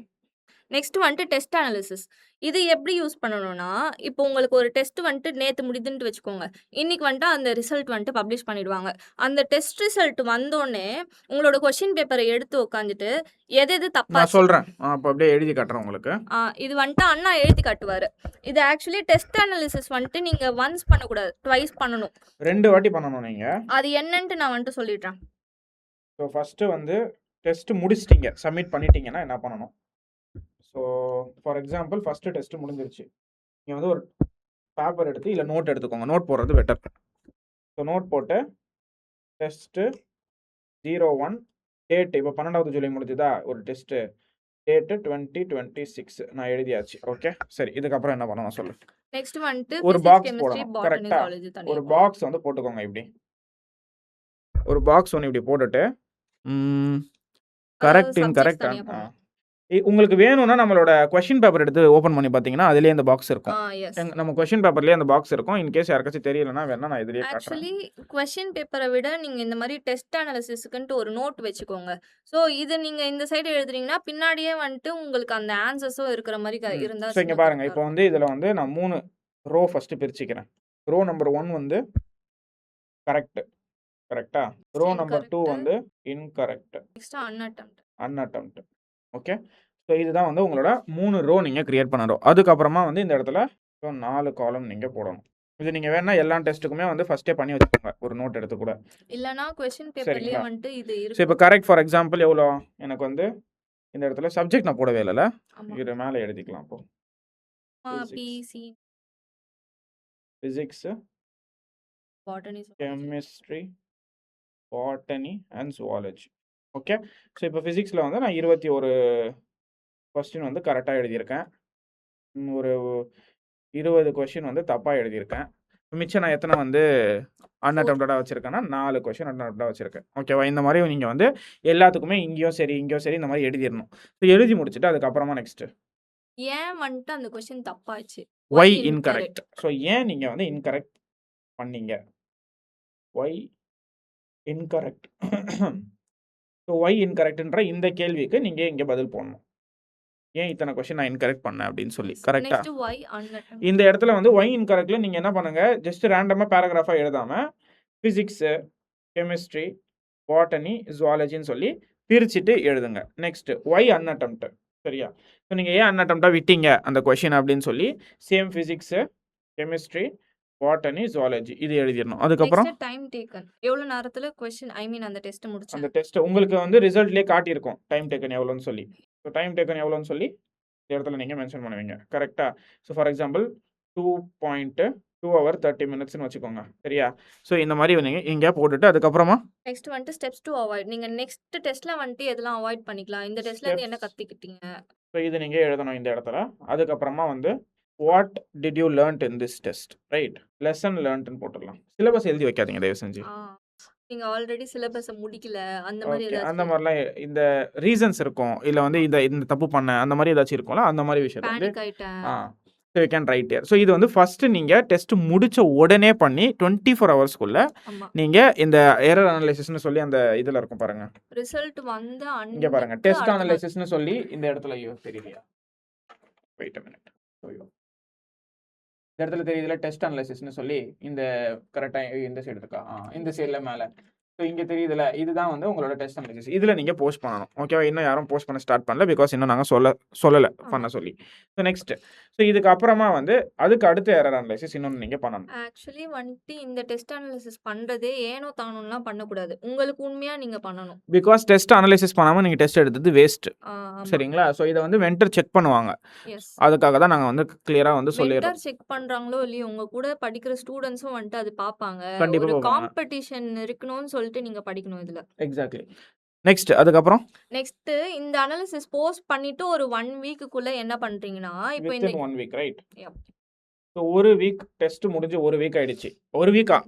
நெக்ஸ்ட் வந்துட்டு டெஸ்ட் அனாலிசிஸ். இது எப்படி யூஸ் பண்ணணும்னா, இப்போ உங்களுக்கு ஒரு டெஸ்ட் வந்துட்டு நேத்து முடியுதுன்ட்டு வச்சுக்கோங்க. இன்னைக்கு வந்துட்டு அந்த ரிசல்ட் வந்துட்டு பப்ளிஷ் பண்ணிடுவாங்க. அந்த டெஸ்ட் ரிசல்ட் வந்தோனே, உங்களோட கொஸ்டின் பேப்பர எடுத்து உட்காந்துட்டு, எது எது நான் தப்பாச்சு சொல்றேன். அப்ப அப்படியே எழுதி காட்டுறேன் உங்களுக்கு. இது வந்துட்டு அண்ணா எழுதி காட்டுவாரு. இது ஆக்சுவலி டெஸ்ட் அனாலிசிஸ் வந்துட்டு நீங்க ஒன்ஸ் பண்ணக்கூடாது. ட்வைஸ் பண்ணணும். 2 வாட்டி பண்ணணும் நீங்க. அது என்னன்ட்டு நான் வந்துட்டு சொல்லிடுறேன். ஸோ ஃபர்ஸ்ட் வந்து டெஸ்ட் முடிச்சிட்டீங்க. சப்மிட் பண்ணிட்டீங்கன்னா என்ன பண்ணணும்? So for example first test முடிஞ்சிருச்சு. நீங்கள் வந்து ஒரு பேப்பர் எடுத்து இல்லை நோட் எடுத்துக்கோங்க. நோட் போடுறது பெட்டர். ஸோ நோட் போட்டு டெஸ்ட்டு 01 டேட் இப்போ 12வது ஜூலை முடிஞ்சுதா ஒரு டெஸ்ட்டு டேட்டு 2026 நான் எழுதியாச்சு. ஓகே சரி, இதுக்கப்புறம் என்ன பண்ணணும் சொல்லு. நெக்ஸ்ட் வந்துட்டு ஒரு பிசிக்ஸ் பாக்ஸ் கெமிஸ்ட்ரி போடணும். பாட்டனி கரெக்டா? ஜுவாலஜி ஒரு தனியா பாக்ஸ் வந்து போட்டுக்கோங்க. இப்படி ஒரு பாக்ஸ் ஒன்று இப்படி போட்டுட்டு கரெக்ட் சப்ஜெக்ட்ஸ் இன்கரெக்ட் தனியா போடணும். உங்களுக்கு வேணும்னா நம்மளோட கொஸ்டின் பேப்பர் எடுத்து ஓப்பன் பண்ணி பார்த்தீங்கன்னா அதுலேயே அந்த பாக்ஸ் இருக்கும். எஸ். நம்ம கொஸ்டின் பேப்பர்லேயே அந்த பாக்ஸ் இருக்கும். இன்கேஸ் யாருக்காச்சும் தெரியலனா வேணா நான் இதுலேயே காட்டுறேன். ஆக்சுவலி கொஸ்டின் பேப்பரை விட நீங்க இந்த மாதிரி டெஸ்ட் அனாலிசிஸ்க்குன்ட்டு ஒரு நோட் வச்சுக்கோங்க. ஸோ இது நீங்க இந்த சைடு எழுதுறீங்கன்னா பின்னாடியே வந்துட்டு உங்களுக்கு அந்த ஆன்சர்ஸும் இருக்கிற மாதிரி இருந்தா ஸோ இங்கே பாருங்க, இப்போ வந்து இதில் வந்து நான் 3 ரோ ஃபஸ்ட்டு பிரிச்சுக்கிறேன். ரோ நம்பர் 1 வந்து கரெக்ட், கரெக்டா? ரோ நம்பர் 2 வந்து இன்கரெக்ட், நெக்ஸ்ட் அன்அட்டெம்ப்ட். ஓகே, ஸோ இதுதான் வந்து உங்களோட 3 ரோ நீங்கள் கிரியேட் பண்ணணும். அதுக்கப்புறமா வந்து இந்த இடத்துல 4 காலம் நீங்கள் போடணும். இது நீங்கள் வேணா எல்லா டெஸ்ட்டுக்குமே வந்து ஃபஸ்ட்டே பண்ணி வச்சுக்கோங்க ஒரு நோட் எடுத்து கூட. இல்லனா கொஸ்டின் பேப்பர்லயே வந்துட்டு இது ஸோ இருக்கு. இப்போ கரெக்ட் ஃபார் எக்ஸாம்பிள் எவ்வளோ எனக்கு வந்து இந்த இடத்துல சப்ஜெக்ட் நான் போடவே இல்லைல்ல, இது மேலே எழுதிக்கலாம். அப்போ பிசி physics, botany, chemistry, botany and zoology. Okay, so இப்போ ஃபிசிக்ஸில் வந்து நான் 21 கொஸ்டின் வந்து கரெக்டாக எழுதியிருக்கேன். ஒரு 20 கொஸ்டின் வந்து தப்பாக எழுதியிருக்கேன். மிச்சம் நான் எத்தனை வந்து அன்அட்டெம்ப்டடாக வச்சுருக்கேன்னா 4 கொஸ்டின் அன்அட்டெம்ப்டாக வச்சுருக்கேன். ஓகேவா? இந்த மாதிரி நீங்கள் வந்து எல்லாத்துக்குமே இங்கேயும் சரி இங்கேயும் சரி இந்த மாதிரி எழுதிடணும். ஸோ எழுதி முடிச்சுட்டு அதுக்கப்புறமா நெக்ஸ்ட்டு ஏன் வந்துட்டு அந்த கொஸ்டின் தப்பாச்சு, ஒய் இன்கரெக்ட். ஸோ ஏன் நீங்கள் வந்து இன்கரெக்ட் பண்ணீங்க, ஒய் இன்கரெக்ட். ஸோ ஒய் இன்கரெக்ட்ன்ற இந்த கேள்விக்கு நீங்கள் இங்கே பதில் போடணும். ஏன் இத்தனை கொஸ்டின் நான் இன்கரெக்ட் பண்ணேன் அப்படின்னு சொல்லி. கரெக்டா? இந்த இடத்துல வந்து ஒய் இன்கரெக்ட்ல நீங்கள் என்ன பண்ணுங்க, ஜஸ்ட் ரேண்டமாக பேராகிராஃபாக எழுதாமல் ஃபிசிக்ஸு, கெமிஸ்ட்ரி, பாட்டனி, ஜுவாலஜின்னு சொல்லி பிரிச்சுட்டு எழுதுங்க. Next why unattempt. சரியா? ஸோ நீங்கள் ஏன் அன்அட்டெம்ப்டாக விட்டீங்க அந்த கொஷின் அப்படின்னு சொல்லி same physics, chemistry, botany, zoology இது எழுதிடணும். அதுக்கப்புறம் டைம் டேக்கன் எவ்வளவு நேரத்துல கொஸ்டின் அந்த டெஸ்ட் முடிச்சு அந்த டெஸ்ட் உங்களுக்கு வந்து ரிசல்ட்லேயே காட்டியிருக்கும் டைம் டேக்கன் எவ்வளோன்னு சொல்லி. ஸோ டைம் டேக்கன் எவ்வளோன்னு சொல்லி இந்த இடத்துல நீங்கள் மென்ஷன் பண்ணுவீங்க. கரெக்டா? ஸோ ஃபார் எக்ஸாம்பிள் 2.2 hours 30 minutesனு வச்சுக்கோங்க. சரியா? ஸோ இந்த மாதிரி நீங்கள் இங்கே போட்டுட்டு அதுக்கப்புறமா நெக்ஸ்ட் வந்துட்டு ஸ்டெப்ஸ் டு அவாய்ட். நீங்க நெக்ஸ்ட் டெஸ்ட்ல வந்துட்டு எதெல்லாம் அவாய்ட் பண்ணிக்கலாம், இந்த டெஸ்ட்ல இருந்து என்ன கத்துக்கிட்டீங்க, ஸோ இது நீங்கள் எழுதணும் இந்த இடத்துல. அதுக்கப்புறமா வந்து what did you learned in this test, right? Lesson லேர்ன்ட்னு போட்டுடலாம். சிலபஸ் எழுதி வைக்காதீங்க தயவு செஞ்சு. நீங்க ஆல்ரெடி சிலபஸை முடிக்கல அந்த மாதிரி அந்த மாதிரிலாம் இந்த ரீசன்ஸ் இருக்கும், இல்லை வந்து இந்த தப்பு பண்ண அந்த மாதிரி ஏதாச்சும் இருக்கும்ல, அந்த மாதிரி விஷயத்தை வந்து so you can write here. So இது வந்து ஃபஸ்ட்டு நீங்கள் டெஸ்ட் முடித்த உடனே பண்ணி 24 ஹவர்ஸ்க்குள்ளே நீங்கள் இந்த எரர் அனலைசிஸ்னு சொல்லி அந்த இதில் இருக்கும் பாருங்க, ரிசல்ட் வந்து இங்கே பாருங்க டெஸ்ட் அனலைசிஸ்னு சொல்லி இந்த இடத்துல தெரியலையா, வெயிட் அ மினிட், இந்த இடத்துல தெரியுதுல டெஸ்ட் அனலைசிஸ்னு சொல்லி இந்த கரெக்டாக இந்த சைடு இருக்கா, இந்த சைடில் மேலே. ஸோ இங்கே தெரியுதுல, இதுதான் வந்து உங்களோட டெஸ்ட் அனலைசிஸ். இதில் நீங்கள் போஸ்ட் பண்ணணும். ஓகேவா? இன்னும் யாரும் போஸ்ட் பண்ண ஸ்டார்ட் பண்ணல, பிகாஸ் இன்னும் நாங்கள் சொல்லலை பண்ண சொல்லி. ஸோ நெக்ஸ்ட், ஸோ இதுக்கு அப்புறமா வந்து அதுக்கு அடுத்த எரர் அனலைசிஸ் இன்னொன்று நீங்கள் பண்ணணும். ஆக்சுவலி வந்துட்டு இந்த டெஸ்ட் அனலைசிஸ் பண்ணுறதே ஏனோ தானோலாம் பண்ணக்கூடாது, உங்களுக்கு உண்மையாக நீங்கள் பண்ணணும். பிகாஸ் டெஸ்ட் அனலைசிஸ் பண்ணாமல் நீங்கள் டெஸ்ட் எடுத்தது வேஸ்ட். சரிங்களா? ஸோ இதை வந்து வெண்டர் செக் பண்ணுவாங்க. அதுக்காக தான் நாங்கள் வந்து கிளியராக வந்து சொல்லிடுறோம். செக் பண்ணுறாங்களோ இல்லையோ உங்க கூட படிக்கிற ஸ்டூடெண்ட்ஸும் வந்துட்டு அது பார்ப்பாங்க. கண்டிப்பாக காம்படிஷன் இருக்கணும்னு சொல்லிட்டு நீங்க படிக்கணும் இதுல. எக்ஸாக்ட்லி. நெக்ஸ்ட் அதுக்கப்புறம் நெக்ஸ்ட் இந்த அனாலிசிஸ் போஸ்ட் பண்ணிட்டு ஒரு 1 வீக்குக்குள்ள என்ன பண்றீங்கன்னா, இப்போ இந்த 1 வீக் ரைட். ஸோ ஒரு வீக் டெஸ்ட் முடிஞ்சு 1 வீக் ஆயிடுச்சு. 1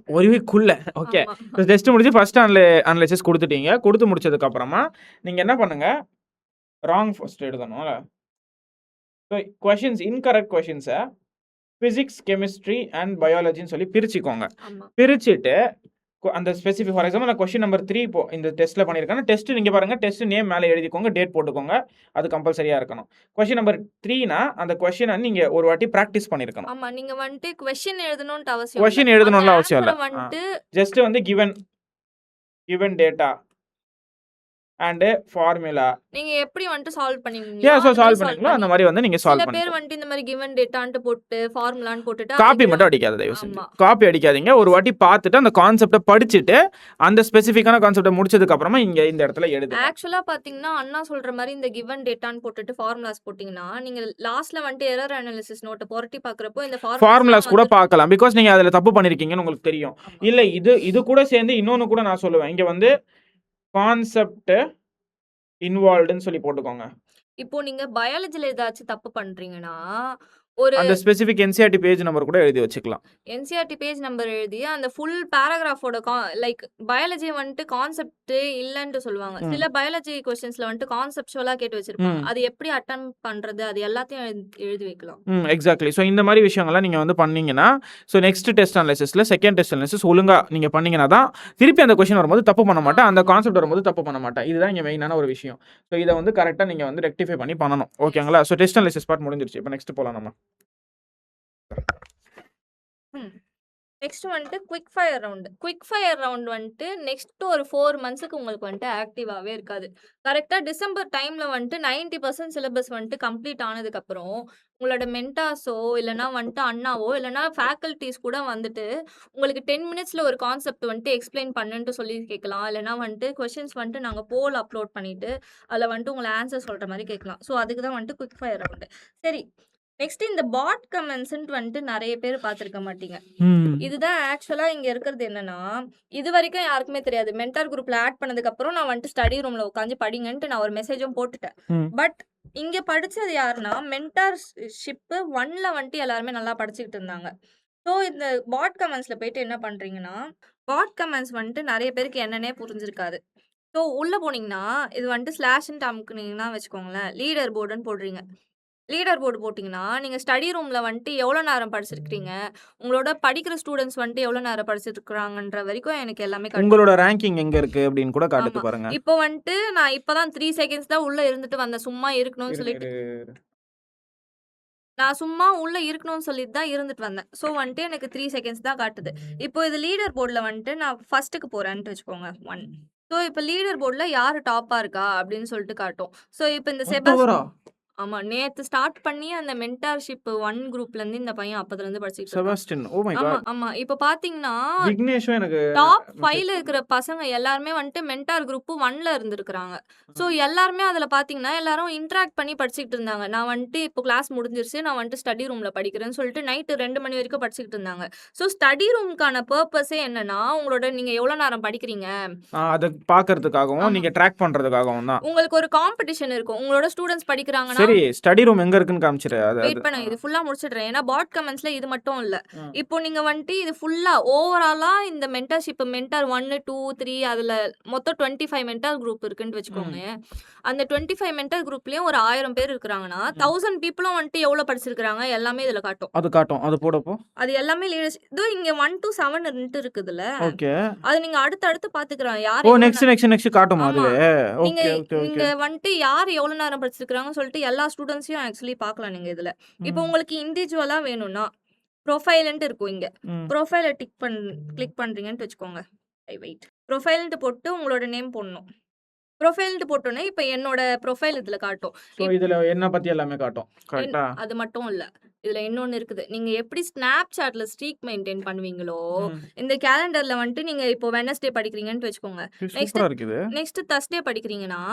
வீக்குள்ள ஓகே டெஸ்ட் முடிஞ்சு ஃபர்ஸ்ட் அனலைசிஸ் கொடுத்துட்டீங்க. கொடுத்து முடிச்சதுக்கு அப்புறமா நீங்க என்ன பண்ணுங்க, ராங் ஃபர்ஸ்ட் எழுதணும்ல. ஸோ கொஷின்ஸ் இன்கரெக்ட் கொஷின்ஸை ஃபிசிக்ஸ், கெமிஸ்ட்ரி அண்ட் பயாலஜின்னு சொல்லி பிரிச்சுக்கோங்க. பிரிச்சுட்டு அந்த ஸ்பெசிஃபிக் ஃபார் எக்ஸாம்பிள் நான் கொஸ்டின் நம்பர் 3 இப்போ இந்த டெஸ்ட்டில் பண்ணியிருக்கேன். டெஸ்ட் நீங்கள் பாருங்கள், டெஸ்ட் நேம் மேலே எழுதிக்கோங்க, டேட் போட்டுக்கோங்க, அது கம்பல்சரியாக இருக்கணும். கொஸ்டின் நம்பர் 3னா அந்த கொஸ்டினை நீங்கள் ஒரு வாட்டி ப்ராக்டிஸ் பண்ணியிருக்கணும். ஆமாம், நீங்கள் வந்துட்டு கொஸ்டின் எழுதணும்னு அவசியம் இல்லை, ஜஸ்ட் வந்து கிவன் டேட்டா அண்ட் ஃபார்முலா. நீங்க எப்படி வந்துட்டு சால்வ் ஸோ பண்ணுவீங்களோ சால்வ் பண்ணீங்களோ அந்த மாதிரி வந்து நீங்க சில சால்வ் பேர் பண்ணிக்கோ. வந்துட்டு இந்த மாதிரி கிவன் டேட்டான்ட்டு போட்டு ஃபார்முலான்னு போட்டுட்டு காப்பி அதுக்கு மட்டும் அடிக்காத தயவு செஞ்சு. ஆமா. காப்பி அடிக்காதீங்க. ஒரு வாட்டி பார்த்துட்டு அந்த கான்செப்டை படிச்சுட்டு அந்த ஸ்பெசிஃபிக்கான கான்செப்டை முடிச்சதுக்கு அப்புறமா இங்க இந்த இடத்துல எழுதுங்க. ஆக்சுவலா பாத்தீங்கன்னா அண்ணா சொல்ற மாதிரி இந்த கிவன் டேட்டான்னு போட்டுட்டு ஃபார்முலாஸ் போட்டீங்கன்னா நீங்க லாஸ்ட்ல வந்துட்டு எரர் அனாலிசிஸ் நோட்டை புரட்டி பாக்குறப்போ இந்த ஃபார்முலாஸ் கூட பார்க்கலாம். பிகாஸ் நீங்க அதுல தப்பு பண்ணிருக்கீங்கன்னு உங்களுக்கு தெரியும். இல்ல இது கூட சேர்ந்து இன்னொன்னு கூட நான் சொல்லுவேன். இங்க வந்து கான்செப்ட் இன்வால்வ்டுன்னு சொல்லி போட்டுக்கோங்க. இப்போ நீங்க பயாலஜில ஏதாச்சும் தப்பு பண்றீங்கன்னா ஒரு அந்த ஸ்பெசிஃபிக் என்சிஆர்டி பேஜ் நம்பர் கூட எழுதி வச்சுக்கலாம். என்சிஆர்டி பேஜ் நம்பர் எழுதி அந்த ஃபுல் பேராகிராஃபோட லைக் பயாலஜி வந்துட்டு கான்செப்ட் இல்லைன்னு சொல்லுவாங்க. சில பயாலஜி கொஸ்டின்ஸ்ல வந்துட்டு கான்செப்சுவலா கேட்டு வச்சிருப்பாங்க. அது எப்படி அட்டன் பண்றது அது எல்லாத்தையும் எழுதி வைக்கலாம். எக்ஸாக்ட்லி. ஸோ இந்த மாதிரி விஷயங்கள்லாம் நீங்க வந்து பண்ணீங்கன்னா ஸோ நெக்ஸ்ட் டெஸ்ட் அனாலிசிஸ்ல செகண்ட் டெஸ்ட் அனாலிசிஸ் ஒழுங்கா நீங்க பண்ணீங்கன்னா தான் திருப்பி அந்த கொஸ்டின் வரும்போது தப்பு பண்ண மாட்டேன், அந்த கான்செப்ட் வரும்போது தப்பு பண்ண மாட்டேன். இதுதான் இங்க மெயினான ஒரு விஷயம். ஸோ இதை வந்து கரெக்டாக நீங்க வந்து ரெக்டிஃபை பண்ணி பண்ணணும். ஓகேங்களா? ஸோ டெஸ்ட் அனாலிசிஸ் பார்ட் முடிஞ்சிருச்சு. இப்போ நெக்ஸ்ட் போலாம் நம்ம. நெக்ஸ்ட் வந்துட்டு quick fire round. Quick fire round வந்துட்டு நெக்ஸ்ட் ஒரு 4 மந்த்ஸுக்கு உங்களுக்கு வந்துட்டு ஆக்டிவாகவே இருக்காது. கரெக்டாக டிசம்பர் டைமில் வந்துட்டு 90% சிலபஸ் வந்துட்டு கம்ப்ளீட் ஆனதுக்கப்புறம் உங்களோட மென்டாஸோ இல்லைனா வந்துட்டு அண்ணாவோ இல்லைனா ஃபேக்கல்ட்டிஸ் கூட வந்துட்டு உங்களுக்கு 10 மினிட்ஸில் ஒரு கான்செப்ட் வந்துட்டு எக்ஸ்பிளைன் பண்ணுன்ட்டு சொல்லி கேட்கலாம். இல்லைனா வந்துட்டு கொஷின்ஸ் வந்துட்டு நாங்கள் போல் அப்லோட் பண்ணிவிட்டு அதில் வந்துட்டு உங்களை ஆன்சர் சொல்கிற மாதிரி கேட்கலாம். ஸோ அதுக்கு தான் வந்துட்டு குவிக் ஃபயர் ரவுண்டு. சரி, நெக்ஸ்ட் இந்த பாட் கமெண்ட்ஸ்ன்ட்டு வந்துட்டு நிறைய பேர் பார்த்துருக்க மாட்டீங்க. இதுதான் ஆக்சுவலா இங்க இருக்கிறது என்னன்னா, இது வரைக்கும் யாருக்குமே தெரியாது. மென்டார் குரூப்ல ஆட் பண்ணதுக்கு அப்புறம் நான் வந்துட்டு ஸ்டடி ரூம்ல உட்காந்து படிங்கன்ட்டு நான் ஒரு மெசேஜும் போட்டுட்டேன். பட் இங்க படிச்சது யாருன்னா மென்டார்ஷிப் 1ல வந்துட்டு எல்லாருமே நல்லா படிச்சுக்கிட்டு இருந்தாங்க. ஸோ இந்த பாட் கமெண்ட்ஸ்ல போயிட்டு என்ன பண்றீங்கன்னா, பாட் கமெண்ட்ஸ் வந்துட்டு நிறைய பேருக்கு என்னன்னே புரிஞ்சிருக்காது. ஸோ உள்ள போனீங்கன்னா இது வந்துட்டு ஸ்லாஷ்ன்ட்டு அமுக்குனீங்கன்னா வச்சுக்கோங்களேன், லீடர் போர்டுன்னு போடுறீங்க. லீடர் போர்டு போட்டிங்கன்னா, நீங்க ஸ்டடி ரூம்ல வந்துட்டு எவ்வளோ நேரம் படிச்சிருக்கிறீங்க, உங்களோட படிக்கிற ஸ்டூடண்ட்ஸ் வந்துட்டு எவ்வளோ நேரம் படிச்சிருக்கிறாங்கன்ற வரைக்கும் எனக்கு எல்லாமே காட்டும். உங்களோட ரேங்கிங் எங்க இருக்கு அப்படின்னு கூட காட்டுது ஆமா. பாருங்க. இப்போ வந்துட்டு நான் இப்பதான் 3 செகண்ட்ஸ் தான் உள்ள இருந்துட்டு வந்தேன். சும்மா இருக்கணும்னு சொல்லிட்டு. நான் சும்மா உள்ள இருக்கணும்னு சொல்லிட்டு தான் இருந்துட்டு வந்தேன். ஸோ வந்துட்டு எனக்கு 3 செகண்ட்ஸ் தான் காட்டுது. இப்போ இது லீடர் போர்டுல வந்துட்டு நான் ஃபர்ஸ்ட்டுக்கு போறேன்ட்டு வச்சுக்கோங்க 1. ஸோ இப்போ லீடர் போர்டுல யாரு டாப்பா இருக்கா அப்படின்னு சொல்லிட்டு காட்டும். ஸோ இப்போ இந்த ஆமா. நேத்து ஸ்டார்ட் பண்ணி அந்த மென்டார்ஷிப் 1 குரூப்லேருந்து இந்த பையன் அப்பதுலேருந்து படிச்சுட்டு இருக்கான். செபாஸ்டின். ஓ மை ஆமா, காட். ஆமா. இப்ப பார்த்தீங்கன்னா, விக்னேஷும் எனக்கு டாப் 5ல இருக்கிற பசங்க எல்லாருமே வந்துட்டு மென்டார் குரூப் 1ல இருந்திருக்காங்க. ஸோ எல்லாருமே அதில பார்த்தீங்கன்னா, எல்லாரும் இன்டராக்ட் பண்ணி படிச்சுக்கிட்டு இருந்தாங்க. நான் வந்துட்டு இப்போ கிளாஸ் முடிஞ்சிருச்சு. நான் வந்துட்டு ஸ்டடி ரூம்ல படிக்கிறேன்னு சொல்லிட்டு நைட்டு 2 மணி வரைக்கும் படிச்சுக்கிட்டு இருந்தாங்க. ஸோ ஸ்டடி ரூம்க்கான பர்ப்பஸே என்னன்னா, உங்களோட நீங்க எவ்வளோ நேரம் படிக்கிறீங்க? அத பார்க்கறதுக்காகவும், நீங்க ட்ராக் பண்றதுக்காகவும் தான். உங்களுக்கு ஒரு காம்படிஷன் இருக்கும். உங்களோட ஸ்டூடண்ட்ஸ் படிக்கிறாங்கன்னா சரி, ஸ்டடி ரூம் எங்க இருக்குன்னு காமிச்சிரு. வெயிட் பண்ணுங்க. இது ஃபுல்லா முடிச்சிடுறேன். ஏன்னா பாட் கமெண்ட்ஸ்ல இது மட்டும் இல்ல. இப்போ நீங்க வந்துட்டு இது ஃபுல்லா ஓவராலா இந்த மென்டார்ஷிப் மென்டார் 1, 2, 3 அதுல மொத்தம் 25 மென்டார் குரூப் இருக்குன்னு வச்சுக்கோங்க. அந்த 25 மென்டார் குரூப்லயும் ஒரு 1000 பேர் இருக்காங்கன்னா 1000 பீப்புளும் வந்துட்டு எவ்வளவு படிச்சிருக்காங்க எல்லாமே இதுல காட்டும். அது காட்டும். அது போடப்போ. அது எல்லாமே லீடர்ஷிப். இதோ இங்க 1 to 7 இருக்குதுல. ஓகே. அது நீங்க அடுத்து பாத்துக்கலாம். யார் ஓ நெக்ஸ்ட் காட்டுமா அதுவே? நீங்க ஓகே. நீங்க வந்துட்டு யார் எவ்வளவு நேரம் படிச்சிருக்காங்கன்னு சொல்லிட்டு எல்லா ஸ்டூடண்ட்ஸையும் ஆக்சுவலி பார்க்கலாம் நீங்க இதுல. இப்போ உங்களுக்கு இண்டிவிஜுவலா வேணும்னா ப்ரொஃபைல்ன்ட்டு இருக்கும் இங்க. ப்ரொஃபைல கிளிக் பண்றீங்கன்னு வச்சுக்கோங்க. வெயிட். ப்ரொஃபைல்ன்ட்டு போட்டு உங்களோட நேம் போடணும். ப்ரொஃபைல்ன்ட்டு போட்டோனே இப்போ என்னோட ப்ரொஃபைல் இதுல காட்டும். சோ இதுல என்ன பத்தி எல்லாமே காட்டும். கரெக்ட்டா? அது மட்டும் இல்ல. இதுல இன்னொன்னு இருக்குது. நீங்க எப்படி Snapchatல ஸ்ட்ரீக் மெயின்டெயின் பண்ணுவீங்களோ, இந்த கேலண்டர்ல வந்துட்டு நீங்க இப்போ வெட்னஸ்டே படிக்கிறீங்கன்னு வச்சுக்கோங்க. சூப்பரா இருக்குது. நெக்ஸ்ட் தர்ஸ்டே படிக்கிறீங்கன்னா,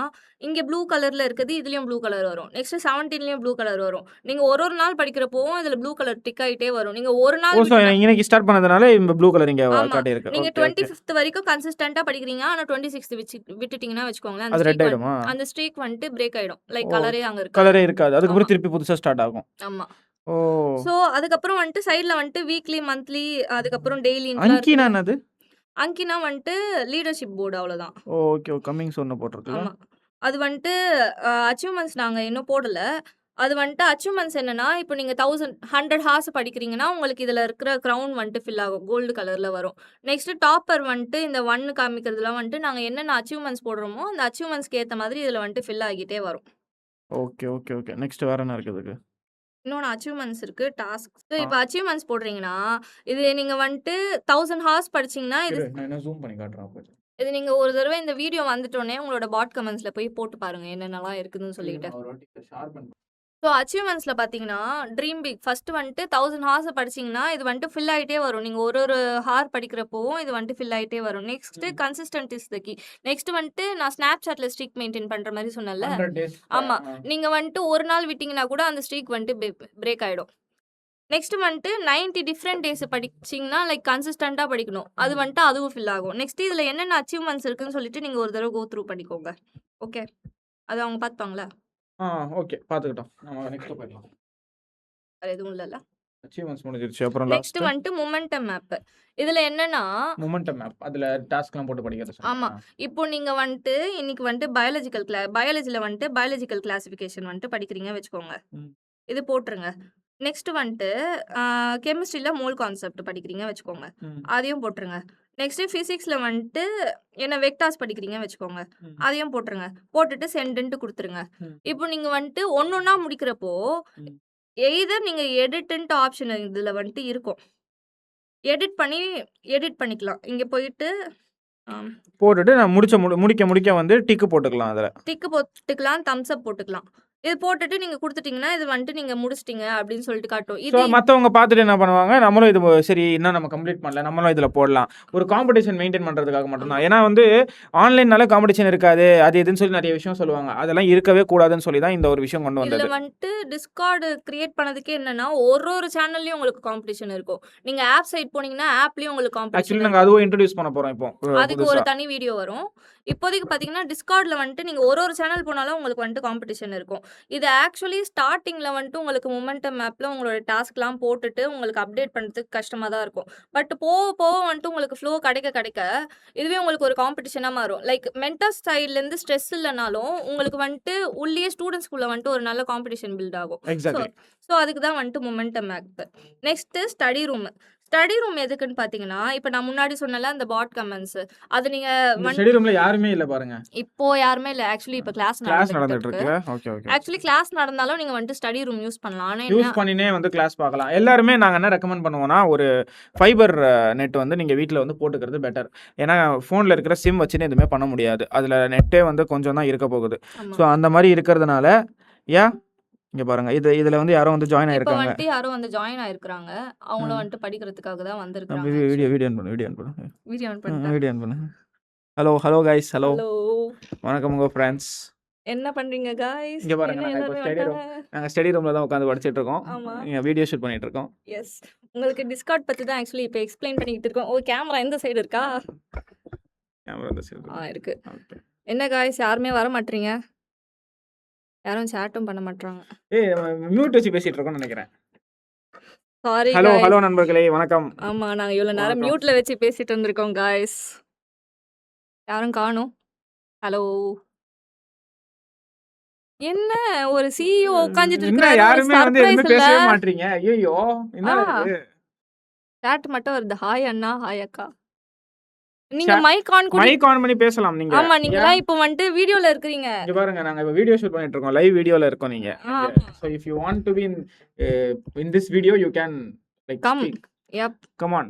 இங்க ப்ளூ கலர்ல இருக்குது. இதுலயும் ப்ளூ கலர் வரும். நெக்ஸ்ட் 17லயும் ப்ளூ கலர் வரும். நீங்க ஒரு நாள் படிக்கிறப்பவும் இதுல ப்ளூ கலர் டிக் ஆயிட்டே வரும். நீங்க ஒரு நாள் இன்னைக்கு ஸ்டார்ட் பண்ணதுனால இந்த ப்ளூ கலர் இங்க காட்டி இருக்கு. நீங்க 25th வரைக்கும் கன்சிஸ்டன்ட்டா படிக்கிறீங்க. ஆனா 26th விட்டுட்டீங்கன்னா வச்சுக்கோங்களேன். அது ரெட் ஆயிடுமா? அந்த ஸ்ட்ரீக் வந்துட்டு பிரேக் ஆயிடும். லைக் கலரே அங்க இருக்கு. கலரே இருக்காது. அதுக்கு அப்புறம் திருப்பி புதுசா ஸ்டார்ட் ஆகும். ஆமா. ஓ. சோ அதுக்கப்புறம் வந்துட்டு சைடுல வந்துட்டு வீக்லி, மந்த்லி அதுக்கப்புறம் டெய்லி அங்கினா என்னது? அங்கினா வந்துட்டு லீடர்ஷிப் போர்டு அவ்வளவுதான். ஓகே. கமிங் சூன் போட்டுருக்கு. ஆமா. அது வந்துட்டு அச்சீவ்மெண்ட்ஸ் நாங்க இன்னும் போடல. அது வந்துட்டு அச்சீவ்மெண்ட்ஸ் என்னன்னா, இப்போ நீங்க 100 ஹார்ஸ் படிக்கிறீங்கன்னா, உங்களுக்கு இதுல இருக்கிற கிரவுன் வந்துட்டு ஃபில் ஆகும். கோல்டு கலர்ல வரும். நெக்ஸ்ட் டாப்பர் வந்துட்டு இந்த 1 காமிக்கிறதுலாம் வந்துட்டு நாங்க என்னென்ன அச்சீவ்மெண்ட்ஸ் போடுறோமோ, அந்த அச்சீவ்மெண்ட்ஸ்க்கு ஏத்த மாதிரி இதுல வந்துட்டு ஃபில் ஆகிட்டே வரும். ஓகே. நெக்ஸ்ட் வேற என்ன இருக்குது? இன்னொன்னு அச்சீவ்மெண்ட்ஸ் இருக்கு. டாஸ்க்ஸ். இப்போ அச்சீவ்மெண்ட்ஸ் போடுறீங்கன்னா, இது நீங்க வந்துட்டு 1000 ஹார்ஸ் படிச்சீங்கன்னா இது நான் என்ன ஜூம் பண்ணி காட்டுறேன் அப்போ. இது நீங்க ஒரு தடவை இந்த வீடியோ வந்துட்டோனே உங்களோட பாட் கமெண்ட்ஸ்ல போய் போட்டு பாருங்க என்னென்னலாம் இருக்குதுன்னு சொல்லிட்டு. ஸோ அச்சீவ்மெண்ட்ஸ்ல பார்த்தீங்கன்னா, ட்ரீம் பிக் ஃபர்ஸ்ட் வந்துட்டு 1000 ஹார்ஸ் படிச்சீங்கன்னா, இது வந்துட்டு ஃபில் ஆயிட்டே வரும். நீங்க ஒரு ஹார் படிக்கிறப்பவும் இது வந்துட்டு ஃபில் ஆயிட்டே வரும். Next consistent is the key. Next வந்துட்டு நான் Snapchatல ஸ்ட்ரீக் மெயின்டெயின் பண்ற மாரி சொன்னேன்ல. 100 days. ஆமா. நீங்க வந்துட்டு ஒரு நாள் விட்டீங்கன்னா கூட அந்த ஸ்ட்ரீக் வந்துட்டு பிரேக் ஆயிடும். நெக்ஸ்ட் வந்துட்டு 90 டிஃப்ரெண்ட் டேஸ் படிச்சீங்கன்னா, லைக் கன்சிஸ்டன்ட்டா படிக்கணும். அது வந்துட்டு அதுவும் ஃபில் ஆகும். நெக்ஸ்ட் இதுல என்னென்ன அச்சீவ்மெண்ட்ஸ் இருக்குன்னு சொல்லிட்டு நீங்க ஒரு தடவை கோ த்ரூ பண்ணிக்கோங்க. ஓகே. அது அவங்க பார்த்துப்பாங்களா? ஓகே. பார்த்துக்கிட்டோம். நம்ம நெக்ஸ்ட் போயிடலாம். வேற எதுவும் இல்லல்ல? அச்சீவ்மெண்ட்ஸ் முடிஞ்சிருச்சு. அப்புறம் நெக்ஸ்ட் லாஸ்ட் வந்துட்டு மொமெண்டம் மேப். இதுல என்னன்னா மொமெண்டம் மேப். அதுல டாஸ்க்லாம் போட்டு படிக்கிறது ஆமா. சொன்னீங்க. இப்போ நீங்க வந்துட்டு இன்னைக்கு வந்துட்டு பயாலஜில வந்துட்டு பயாலஜிக்கல் கிளாசிஃபிகேஷன் வந்துட்டு படிக்கிறீங்க வச்சுக்கோங்க. ம். இது போட்டுருங்க. நெக்ஸ்ட் வந்துட்டு கெமிஸ்ட்ரில மோல் கான்செப்ட் படிக்கிறீங்க வச்சுக்கோங்க. ம். அதையும் போட்டுருங்க. நெக்ஸ்ட் பிசிக்ஸ்ல வந்துட்டு என்ன வெக்டார்ஸ் படிக்கிறீங்க வச்சுக்கோங்க. ம். அதையும் போட்டுருங்க. போட்டுட்டு சென்ட்ன்ட்டு குடுத்துருங்க. ம். இப்போ நீங்க வந்துட்டு ஒண்ணொண்ணா முடிக்கிறப்போ, ம். எய்தர் நீங்க எடிட்ன்ட்டு ஆப்ஷன் இதுல வந்துட்டு இருக்கும். எடிட் பண்ணிக்கலாம். இங்க போயிட்டு போட்டுட்டு நான் முடிக்க வந்து டிக் போட்டுக்கலாம் அதுல. டிக் போட்டுக்கலாம், தம்ஸ் அப் போட்டுக்கலாம். இது போட்டுட்டு நீங்க குடுத்துட்டீங்கன்னா, இது வந்துட்டு நீங்க முடிச்சிட்டீங்க அப்படின்னு சொல்லிட்டு காட்டும். ஸோ இது மத்தவங்க பார்த்துட்டு என்ன பண்ணுவாங்க, நம்மளும் இது சரி இன்னும் நம்ம கம்ப்ளீட் பண்ணல. நம்மளும் இதுல போடலாம். ஒரு காம்படிஷன் மெயின்டெயின் பண்றதுக்காக மட்டும் தான். ஏன்னா வந்து ஆன்லைன்னால காம்படிஷன் இருக்காது. அது இதுன்னு சொல்லி நெறைய விஷயம் சொல்லுவாங்க. அதெல்லாம் இருக்கவே கூடாதுன்னு சொல்லி தான் இந்த ஒரு விஷயம் கொண்டு இதுல வந்தது. வந்துட்டு டிஸ்கார்ட் கிரியேட் பண்ணதுக்கே என்னன்னா, ஒரு சேனல்லயும் உங்களுக்கு காம்படிஷன் இருக்கும். நீங்க ஆப் சைட் போனீங்கன்னா, ஆப்லயும் உங்களுக்கு ஆக்சுவலி காம்படிஷன் நாங்க அதுவும் இன்ட்ரோடியூஸ் பண்ண போறோம் இப்போ அதுக்கு புதுசா. ஒரு தனி வீடியோ வரும். இப்போதைக்கு பார்த்தீங்கன்னா, டிஸ்கார்ட்ல வந்துட்டு நீங்க ஒரு சேனல் போனாலும் உங்களுக்கு வந்துட்டு காம்படிஷன் இருக்கும். இது ஆக்சுவலி ஸ்டார்ட்டிங்ல வந்துட்டு உங்களுக்கு மொமெண்டம் மேப்ல உங்களோட டாஸ்க்லாம் போட்டுட்டு உங்களுக்கு அப்டேட் பண்றதுக்கு கஷ்டமா தான் இருக்கும். பட் போக போக வந்துட்டு உங்களுக்கு ஃப்ளோ கிடைக்க இதுவே உங்களுக்கு ஒரு காம்படிஷனா மாறும். லைக் மென்டர்ஸ் சைட்லேருந்து ஸ்ட்ரெஸ் இல்லனாலும் உங்களுக்கு வந்துட்டு உள்ளேயே ஸ்டூடண்ட்ஸ்குள்ள வந்துட்டு ஒரு நல்ல காம்படிஷன் பில்ட் ஆகும். எக்ஸாக்ட்லி. ஸோ அதுக்கு தான் வந்துட்டு momentum map. Next study room. Study room எதுக்குன்னு பார்த்தீங்கன்னா, இப்ப நான் முன்னாடி சொன்னேன்ல அந்த பாட் கமெண்ட்ஸ். அது நீங்க இந்த ஸ்டடி ரூம்ல யாருமே இல்ல பாருங்க. இப்போ யாருமே இல்ல. ஆக்சுவலி இப்ப கிளாஸ் கிளாஸ் நடந்துட்டு நடந்துட்டு இருக்கு. இருக்கு. Okay, okay. ஆக்சுவலி கிளாஸ் நடந்தாலும் நீங்க வந்துட்டு ஸ்டடி ரூம் யூஸ் பண்ணலாம். ஆனா யூஸ் என்ன பண்ணினே வந்து கிளாஸ் பார்க்கலாம். எல்லாருமே நாங்க என்ன ரெக்கமெண்ட் பண்ணுவோம்னா, ஒரு ஃபைபர் நெட் வந்து நீங்க வீட்ல வந்து போட்டுக்கிறது பெட்டர். ஏன்னா ஃபோன்ல இருக்கிற சிம் வச்சுன்னு எதுவுமே பண்ண முடியாது. அதுல நெட்டே வந்து கொஞ்சம் தான் இருக்க போகுது. ஆமா. ஸோ அந்த மாரி இருக்கிறதுனால இங்க பாருங்க. இதுல வந்து யாரோ வந்து ஜாயின் இப்ப ஆயிருக்காங்க. வந்துட்டு யாரோ வந்து ஜாயின் ஆயிருக்காங்க. அவங்களும் ம். வந்துட்டு படிக்கிறதுக்காக தான் வந்திருக்காங்க. Video actually. ஆன் பண்ணு. வீடியோ ஆன் வீடியோ பண்ணிட்டேன். ஆன் பண்ணு. Hello guys. ஹலோ. ஹலோ. வணக்கம் உங்க ஃப்ரெண்ட்ஸ். என்ன பண்றீங்க காய்ஸ்? இங்க பாருங்க. என்ன நாங்க இப்போ எல்லாருமே நாங்க வந்துட்டாங்க. ஸ்டடி ரூம்ல தான் உட்காந்து படிச்சிட்டு இருக்கோம். ஆமா. இங்க வீடியோ ஷூட் பண்ணிட்டு இருக்கோம். எஸ். உங்களுக்கு டிஸ்கார்ட் பத்தி தான் ஆக்சுவலி இப்ப எக்ஸ்பிளைன் பண்ணிட்டு இருக்கோம். ஓ கேமரா இந்த சைடு இருக்கா? கேமரா இந்த சைடு இருக்கு. ஓகே. என்ன காய்ஸ் யாருமே வர மாட்றீங்க? யாரும் சேட்டும் பண்ண மாட்றாங்க. மியூட் வச்சு பேசிட்டு இருக்கோம்னு நினைக்கிறேன். Sorry hello guys. நண்பர்களே வணக்கம். ஆமா. நாங்க இவ்வளோ நேரம் வணக்கம். மியூட்ல வச்சு பேசிட்டு இருந்திருக்கோம் காய்ஸ். யாரும் காணோம். ஹலோ. என்ன ஒரு சிஇஓ உட்கார்ந்துட்டு என்ன இருக்காரு. ஒரு யாருமே வந்து எதுவுமே சர்ப்ரைஸ் இல்ல. பேசவே மாட்றீங்க. ஐயோ என்னடா ஆ. இது? சாட் மட்டும் வருது. ஹாய் அண்ணா, ஹாய் அக்கா. நீங்க மைக் ஆன் கூட மைக் ஆன் பண்ணி பேசலாம் நீங்க. ஆமா. நீங்கலாம் இப்போ வந்துட்டு வீடியோல இருக்கிறீங்க. இங்க பாருங்க நாங்க இப்ப வீடியோ ஷூட் பண்ணிட்டு இருக்கோம். லைவ் வீடியோல இருக்கோம் நீங்க. ஆமா. So if you want to be in this video you can like come. speak. Yup. Come on.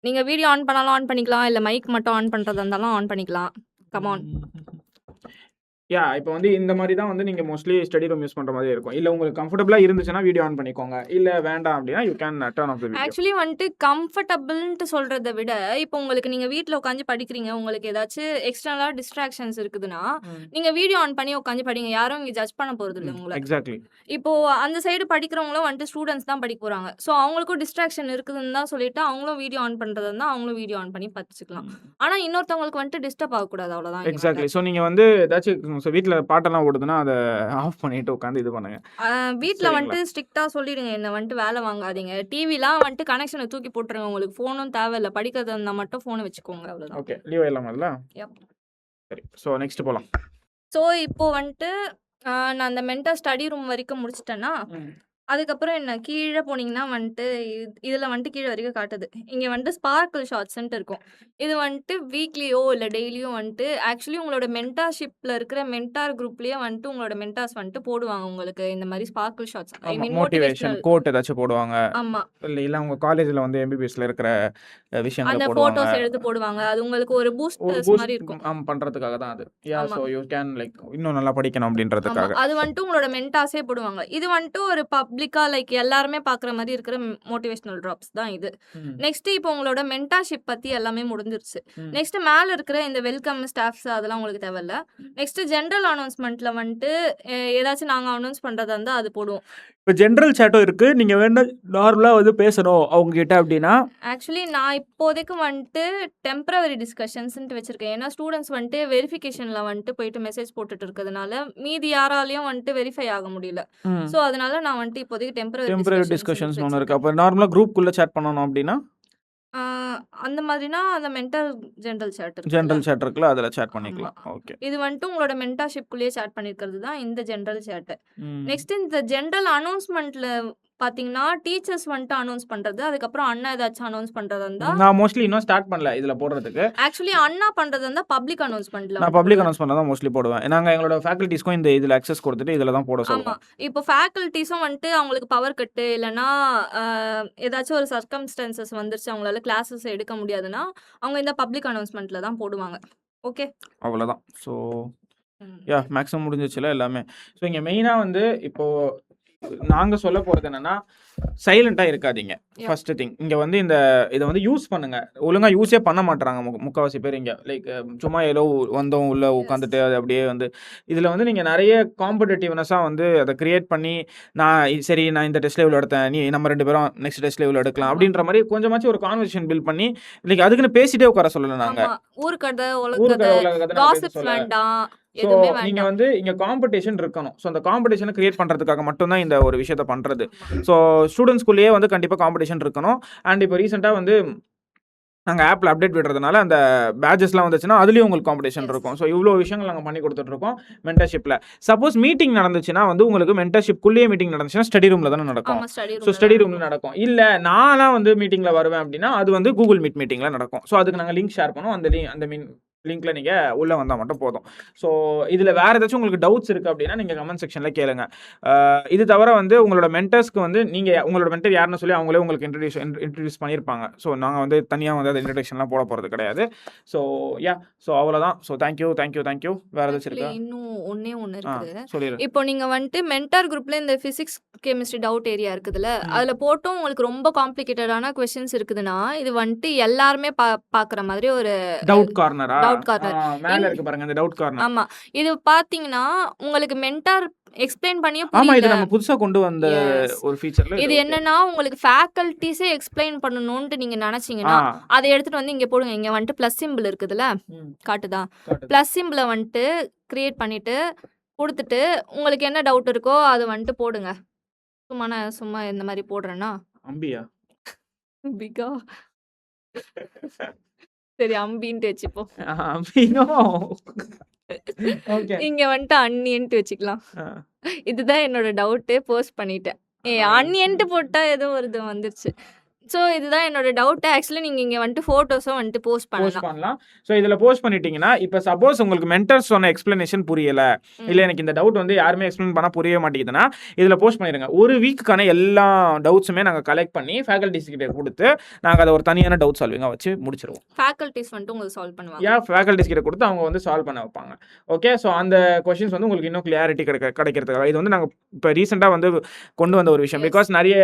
நீங்க வீடியோ ஆன் பண்ணாலும் ஆன் பண்ணிக்கலாம். இல்ல மைக் மட்டும் ஆன் பண்றதா இருந்தாலும் ஆன் பண்ணிக்கலாம். Come on. இப்போ வந்து இந்த மாதிரி தான் வந்து நீங்க மோஸ்ட்லி ஸ்டடி ரூம் யூஸ் பண்ற மாதிரி இருக்கும். இல்ல உங்களுக்கு கம்ஃபர்ட்டபிளா இருந்துச்சுன்னா வீடியோ ஆன் பண்ணிக்கோங்க. இல்ல வேண்டாம் அப்படின்னா you can turn off the video. Actually வந்துட்டு கம்ஃபர்டபிள்ன்ட்டு சொல்றத விட, இப்போ உங்களுக்கு நீங்க வீட்ல உட்காந்து படிக்கிறீங்க. உங்களுக்கு ஏதாச்சும் எக்ஸ்டர்னலா டிஸ்ட்ராக்ஷன்ஸ் இருக்குதுன்னா, நீங்க வீடியோ ஆன் பண்ணி உட்காந்து படிங்க. யாரும் இங்க ஜட்ஜ் பண்ண போறதில்ல உங்கள. எக்ஸாக்ட்லி. இப்போ அந்த சைடு படிக்கிறவங்களும் வந்துட்டு ஸ்டூடண்ட்ஸ் தான் படிக்க போறாங்க. ஸோ அவங்களுக்கும் டிஸ்ட்ராக்ஷன் இருக்குதுன்னு தான் சொல்லிட்டு, அவங்களும் வீடியோ ஆன் பண்றதா இருந்தா, அவங்களும் வீடியோ ஆன் பண்ணி படிச்சுக்கலாம். ஆனா இன்னொருத்தவங்களுக்கு வந்துட்டு டிஸ்டர்ப் ஆகக்கூடாது அவ்வளோதான். எக்ஸாக்ட்லி. ஸோ நீங்க வந்து ஏதாச்சும் வீட்ல பாட்டெல்லாம் ஓடுதுன்னா அதை ஆஃப் பண்ணிட்டு உட்காந்து இது பண்ணுங்க. வீட்ல சரிங்களா? வந்துட்டு ஸ்ட்ரிக்ட்டா சொல்லிடுங்க. என்ன வந்துட்டு வேலை வாங்காதீங்க. டிவிலாம் வந்துட்டு கனெக்ஷன தூக்கி போட்டுருங்க. உங்களுக்கு ஃபோனும் தேவையில்ல. படிக்கிறதா இருந்தா மட்டும் ஃபோன வச்சுக்கோங்க அவ்வளோதான். ஓகே. லீவ் ஆயிடலாமல்ல? யப். சரி. ஸோ நெக்ஸ்ட் போலாம். ஸோ இப்போ வந்துட்டு நான் அந்த மென்டர் ஸ்டடி ரூம் வரைக்கும் முடிச்சுட்டேன்னா, அதுக்கப்புறம் என்ன கீழ போனீங்கன்னா வந்துட்டு, இதுல வந்துட்டு கீழ வரைக்கும் காட்டுது. இங்க வந்துட்டு ஸ்பார்க்கிள் ஷார்ட்ஸ்ன்ட்டு இருக்கும். இது வந்துட்டு வீக்லியோ இல்ல டெய்லியோ வந்துட்டு ஆக்சுவலி உங்களோட மென்டார்ஷிப்ல இருக்கிற மென்டார் குரூப்லயே வந்துட்டு உங்களோட மென்டார்ஸ் வந்துட்டு போடுவாங்க உங்களுக்கு இந்த மாரி ஸ்பார்க்கிள் ஷார்ட்ஸ். ஐ ஆமா. மீன் மோட்டிவேஷன் மோட்டிவேஷனல். கோட் ஏதாச்சும் போடுவாங்க. ஆமா. இல்ல உங்க காலேஜ்ல வந்து எம்பிபிஎஸ்ல இருக்கிற விஷயங்கள அந்த போடுவாங்க. ஃபோட்டோஸ் எடுத்து போடுவாங்க. அது உங்களுக்கு ஒரு ஒரு பூஸ்டர்ஸ் பூஸ்ட் மாரி இருக்கும். பண்றதுக்காக தான் அது. ஆமா. சோ யூ கேன் லைக் இன்னும் நல்லா படிக்கணும் ஆமா. அப்படின்றதுக்காக. அது வந்துட்டு உங்களோட மென்டார்ஸே போடுவாங்க. இது வந்துட்டு ஒரு பப்ளிக்கா லைக் எல்லாருமே பார்க்குற மாரி இருக்கிற மோட்டிவேஷனல் ட்ராப்ஸ் தான் இது. ம். நெக்ஸ்ட் இப்போ உங்களோட மென்டார்ஷிப் பத்தி எல்லாமே முடிஞ்சிருச்சு. ம். நெக்ஸ்ட் மேல இருக்கிற இந்த வெல்கம் ஸ்டாஃப்ஸ் அதெல்லாம் உங்களுக்கு தேவையில்ல. நெக்ஸ்ட் ஜெனரல் அனௌன்ஸ்மென்ட்ல வந்துட்டு ஏதாச்சும் நாங்க அனௌன்ஸ் பண்றதா இருந்தா அது போடுவோம். இப்ப ஜெனரல் சாட்டும் இருக்கு. நீங்க வேணா நார்மலா வந்து பேசணும் அவங்க கிட்ட அப்படின்னா, ஆக்சுவலி நான் இப்போதைக்கு வந்துட்டு டெம்பரவரி டிஸ்கஷன்ஸ்ன்ட்டு வச்சிருக்கேன். ஏன்னா ஸ்டூடண்ட்ஸ் வந்துட்டு வெரிஃபிகேஷன்ல வந்துட்டு போயிட்டு மெசேஜ் போட்டுட்டு இருக்கிறதுனால, மீதி யாராலயும் வந்துட்டு வெரிஃபை ஆக முடியல. ஸோ அதனால நான் வந்துட்டு இப்போதைக்கு டெம்பரரி டெம்பரவரி டிஸ்கஷன்ஸ்னு ஒண்ணு இருக்கு. வச்சிருக்கேன். அப்ப நார்மலா குரூப்குள்ள சாட் பண்ணணும் அப்படின்னா, ஆ அந்த மாதிரினா அந்த மென்டர் ஜெனரல் சாட் இருக்குல்ல. ஜெனரல் சாட் இருக்குல்ல அதுல சாட் ஆமா. பண்ணிக்கலாம். ஓகே. இது வந்துட்டு உங்களோட மென்டார்ஷிப்குள்ளேயே சாட் பண்ணியிருக்கிறது தான் இந்த ஜெனரல் சாட். ம். நெக்ஸ்ட் இந்த ஜெனரல் அனௌன்ஸ்மென்ட்ல பார்த்தீங்கன்னா, டீச்சர்ஸ் வந்துட்டு அனௌன்ஸ் பண்றது. அதுக்கப்புறம் அண்ணா ஏதாச்சும் அனௌன்ஸ் பண்றதா இருந்தா நான் மோஸ்ட்லி இன்னும் ஸ்டார்ட் பண்ணல இதுல போடுறதுக்கு. ஆக்சுவலி அண்ணா பண்றது இருந்தா பப்ளிக் அனௌன்ஸ்மென்ட்ல நான் பப்ளிக் அனௌன்ஸ்மென்ட் தான் மோஸ்ட்லி போடுவேன். நாங்க எங்களோட ஃபேக்கல்டீஸ்க்கும் இந்த இதுல அக்சஸ் கொடுத்துட்டு இதுல தான் போட ஆமா. சொல்லுவோம். இப்போ ஃபேக்கல்டீஸும் வந்துட்டு அவங்களுக்கு பவர் கட்டு இல்லன்னா அ ஏதாச்சும் ஒரு சர்க்கம்ஸ்டான்சஸ் வந்துருச்சு அவங்களால கிளாஸஸ் எடுக்க முடியாதுன்னா, அவங்க இந்த பப்ளிக் அனௌன்ஸ்மென்ட்ல தான் போடுவாங்க. ஓகே. அவ்வளோதான். ஸோ ம். மேக்ஸிமம் முடிஞ்சிருச்சுல எல்லாமே. ஸோ இங்க மெயினா வந்து இப்போ நாங்க சொல்ல போறது என்னன்னா, சைலன்ட்டா இருக்காதீங்க. யா. First thing. இங்க வந்து இத வந்து யூஸ் பண்ணுங்க. ஒழுங்கா யூஸே பண்ண மாட்றாங்க முக்காவாசி பேர் இங்க. லைக் சும்மா ஏதோ வந்தோம் உள்ள எஸ். உட்காந்துட்டு அது அப்படியே வந்து இதுல வந்து நீங்க நெறைய காம்படிட்டிவ்னஸா வந்து அத கிரியேட் பண்ணி, சரி நான் இந்த டெஸ்ட்ல இவ்வளோ எடுத்தேன். நம்ம 2 பேரும் நெக்ஸ்ட் டெஸ்ட்ல இவ்வளோ எடுக்கலாம். ஆமா. அப்படின்ற மாரி கொஞ்சமாச்சும் ஒரு கான்வர்சேஷன் பில்ட் பண்ணி, லைக் அதுக்குன்னு பேசிட்டே உட்கார சொல்லல நாங்க. ஆமா. ஊர் கதை, ஊரு உலக கதை, கதை உலக கதை நான் பேச காசிப்ஸ் சொல்லல. வேண்டாம். ஸோ எதுவுமே நீங்க வேண்டாம். வந்து இங்க காம்படிஷன் இருக்கணும். ஸோ அந்த காம்படிஷன கிரியேட் பண்றதுக்காக மட்டும் தான் இந்த ஒரு விஷயத்த பண்றது. ஆமா. ஸோ ஸ்டூடண்ட்ஸ்குள்ளேயே வந்து கண்டிப்பா காம்படிஷன் இருக்கணும். அண்ட் இப்போ ரீசென்ட்டா வந்து நாங்க ஆப்ல அப்டேட் விடுறதுனால அந்த பேட்ஜஸ்லாம் வந்துச்சுன்னா, அதுலயும் உங்களுக்கு காம்படிஷன் எஸ். இருக்கும். ஸோ இவ்ளோ விஷயங்கள் நாங்க பண்ணி குடுத்துட்டு இருக்கோம் மென்டர்ஷிப்ல. சப்போஸ் மீட்டிங் நடந்துச்சுன்னா வந்து உங்களுக்கு மென்டர்ஷிப்குள்ளேயே மீட்டிங் நடந்துச்சுன்னா ஸ்டடி ரூம்ல தானே நடக்கும். ஆமா. ஸ்டடி ஸோ ரூம்ல ஸ்டடி தான் ரூம்ல நடக்கும். நடக்கும். இல்ல நான்லாம் வந்து மீட்டிங்ல வருவேன் அப்படின்னா, அது வந்து கூகுள் மீட் மீட்டிங்ல நடக்கும். ஸோ அதுக்கு நாங்க லிங்க் ஷேர் பண்ணுவோம். அந்த லிங்க்ல நீங்க உள்ள வந்தா மட்டும் போதும். ஸோ இதுல வேற ஏதாச்சும் உங்களுக்கு டவுட்ஸ் இருக்கு அப்படின்னா, நீங்க கமெண்ட் செக்ஷன்ல கேளுங்க. இது தவிர வந்து உங்களோட மென்டர்ஸ்க்கு வந்து நீங்க உங்களோட மென்டர் யாருன்னு சொல்லி அவங்களே உங்களுக்கு இன்ட்ரோடியூஸ் பண்ணியிருப்பாங்க. ஸோ நாங்க வந்து தனியா வந்து அந்த இன்ட்ரோடக்ஷன்லாம் போட போறது கிடையாது. ஸோ ஸோ அவ்வளோதான். So thank you. வேற ஏதாச்சும் ஆக்சுவலி இருக்கா? இன்னும் ஒண்ணே ஒண்ணு இருக்குது. சொல்லிரு. இப்போ நீங்க வந்துட்டு மென்டார் குரூப்ல இந்த பிசிக்ஸ், கெமிஸ்ட்ரி டவுட் ஏரியா இருக்குதுல்ல, ம். அதுல போட்டும் உங்களுக்கு ரொம்ப காம்ப்ளிகேட்டடான கொஸ்டின்ஸ் இருக்குதுன்னா, இது வந்துட்டு எல்லாருமே பார்க்குற மாதிரி ஒரு டவுட் கார்னரா? Doubt corner. மேல இருக்கு பாருங்க அந்த டவுட் கார்னர். ஆமா. இது பார்த்தீங்கன்னா, உங்களுக்கு மென்டார் எக்ஸ்பிளைன் பண்ணியும் ஆமா, இது புரியல. நம்ம புதுசா கொண்டு வந்த எஸ். ஒரு ஃபீச்சர்ல இது இது ஓகே. என்னன்னா, உங்களுக்கு ஃபேக்கல்டீஸே எக்ஸ்பிளைன் பண்ணணுன்ட்டு நீங்க நெனச்சீங்கன்னா, அத எடுத்துட்டு வந்து இங்க போடுங்க. இங்க வந்துட்டு பிளஸ் சிம்பிள் இருக்குதுல்ல, ம். காட்டுதா? காட்டுது. பிளஸ் சிம்பிள வந்துட்டு கிரியேட் பண்ணிட்டு, குடுத்துட்டு, உங்களுக்கு என்ன டவுட் இருக்கோ அத வந்துட்டு போடுங்க. சும்மா இந்த மாரி போடுறேன்னா, அம்பியா? பிகா சரி அம்பின்ட்டு வச்சுப்போம். அம்பினோ. ஓகே. இங்க வந்துட்டு அன்னியன்ட்டு வச்சுக்கலாம். இதுதான் என்னோட டவுட்டு. போஸ்ட் பண்ணிட்டேன். அன்னியன்ட்டு போட்டா ஏதோ ஒரு இது வந்துருச்சு. ஸோ இதுதான் என்னோட டவுட். ஆக்சுவலி நீங்க இங்க வந்துட்டு ஃபோட்டோஸும் வந்துட்டு போஸ்ட் போஸ்ட் பண்ணலாம். பண்ணலாம். ஸோ இதுல போஸ்ட் பண்ணிட்டீங்கன்னா, இப்ப சப்போஸ் உங்களுக்கு மென்டர்ஸ் சொன்ன எக்ஸ்பிளனேஷன் புரியல, இல்ல எனக்கு இந்த டவுட் வந்து யாருமே எக்ஸ்பிளைன் பண்ணா புரியவே மாட்டேங்குதுன்னா, இதுல போஸ்ட் பண்ணிருங்க. ஒரு வீக்குக்கான எல்லா டவுட்ஸுமே நாங்க கலெக்ட் பண்ணி ஃபேக்கல்டிஸ் கிட்ட குடுத்து, நாங்க அத ஒரு தனியான டவுட் சால்விங்கா வச்சு முடிச்சிருவோம். ஃபேக்கல்டீஸ் வந்துட்டு உங்களுக்கு சால்வ் பண்ணுவாங்க. ஃபேக்கல்டிஸ் கிட்ட குடுத்து அவங்க வந்து சால்வ் பண்ண வைப்பாங்க. ஓகே. ஸோ அந்த கொஸ்டின்ஸ் வந்து உங்களுக்கு இன்னும் கிளாரிட்டி கிடைக்கிறதுக்காக இது வந்து நாங்க இப்ப ரீசென்ட்டா வந்து கொண்டு வந்த ஒரு விஷயம். எஸ். பிகாஸ் நெறைய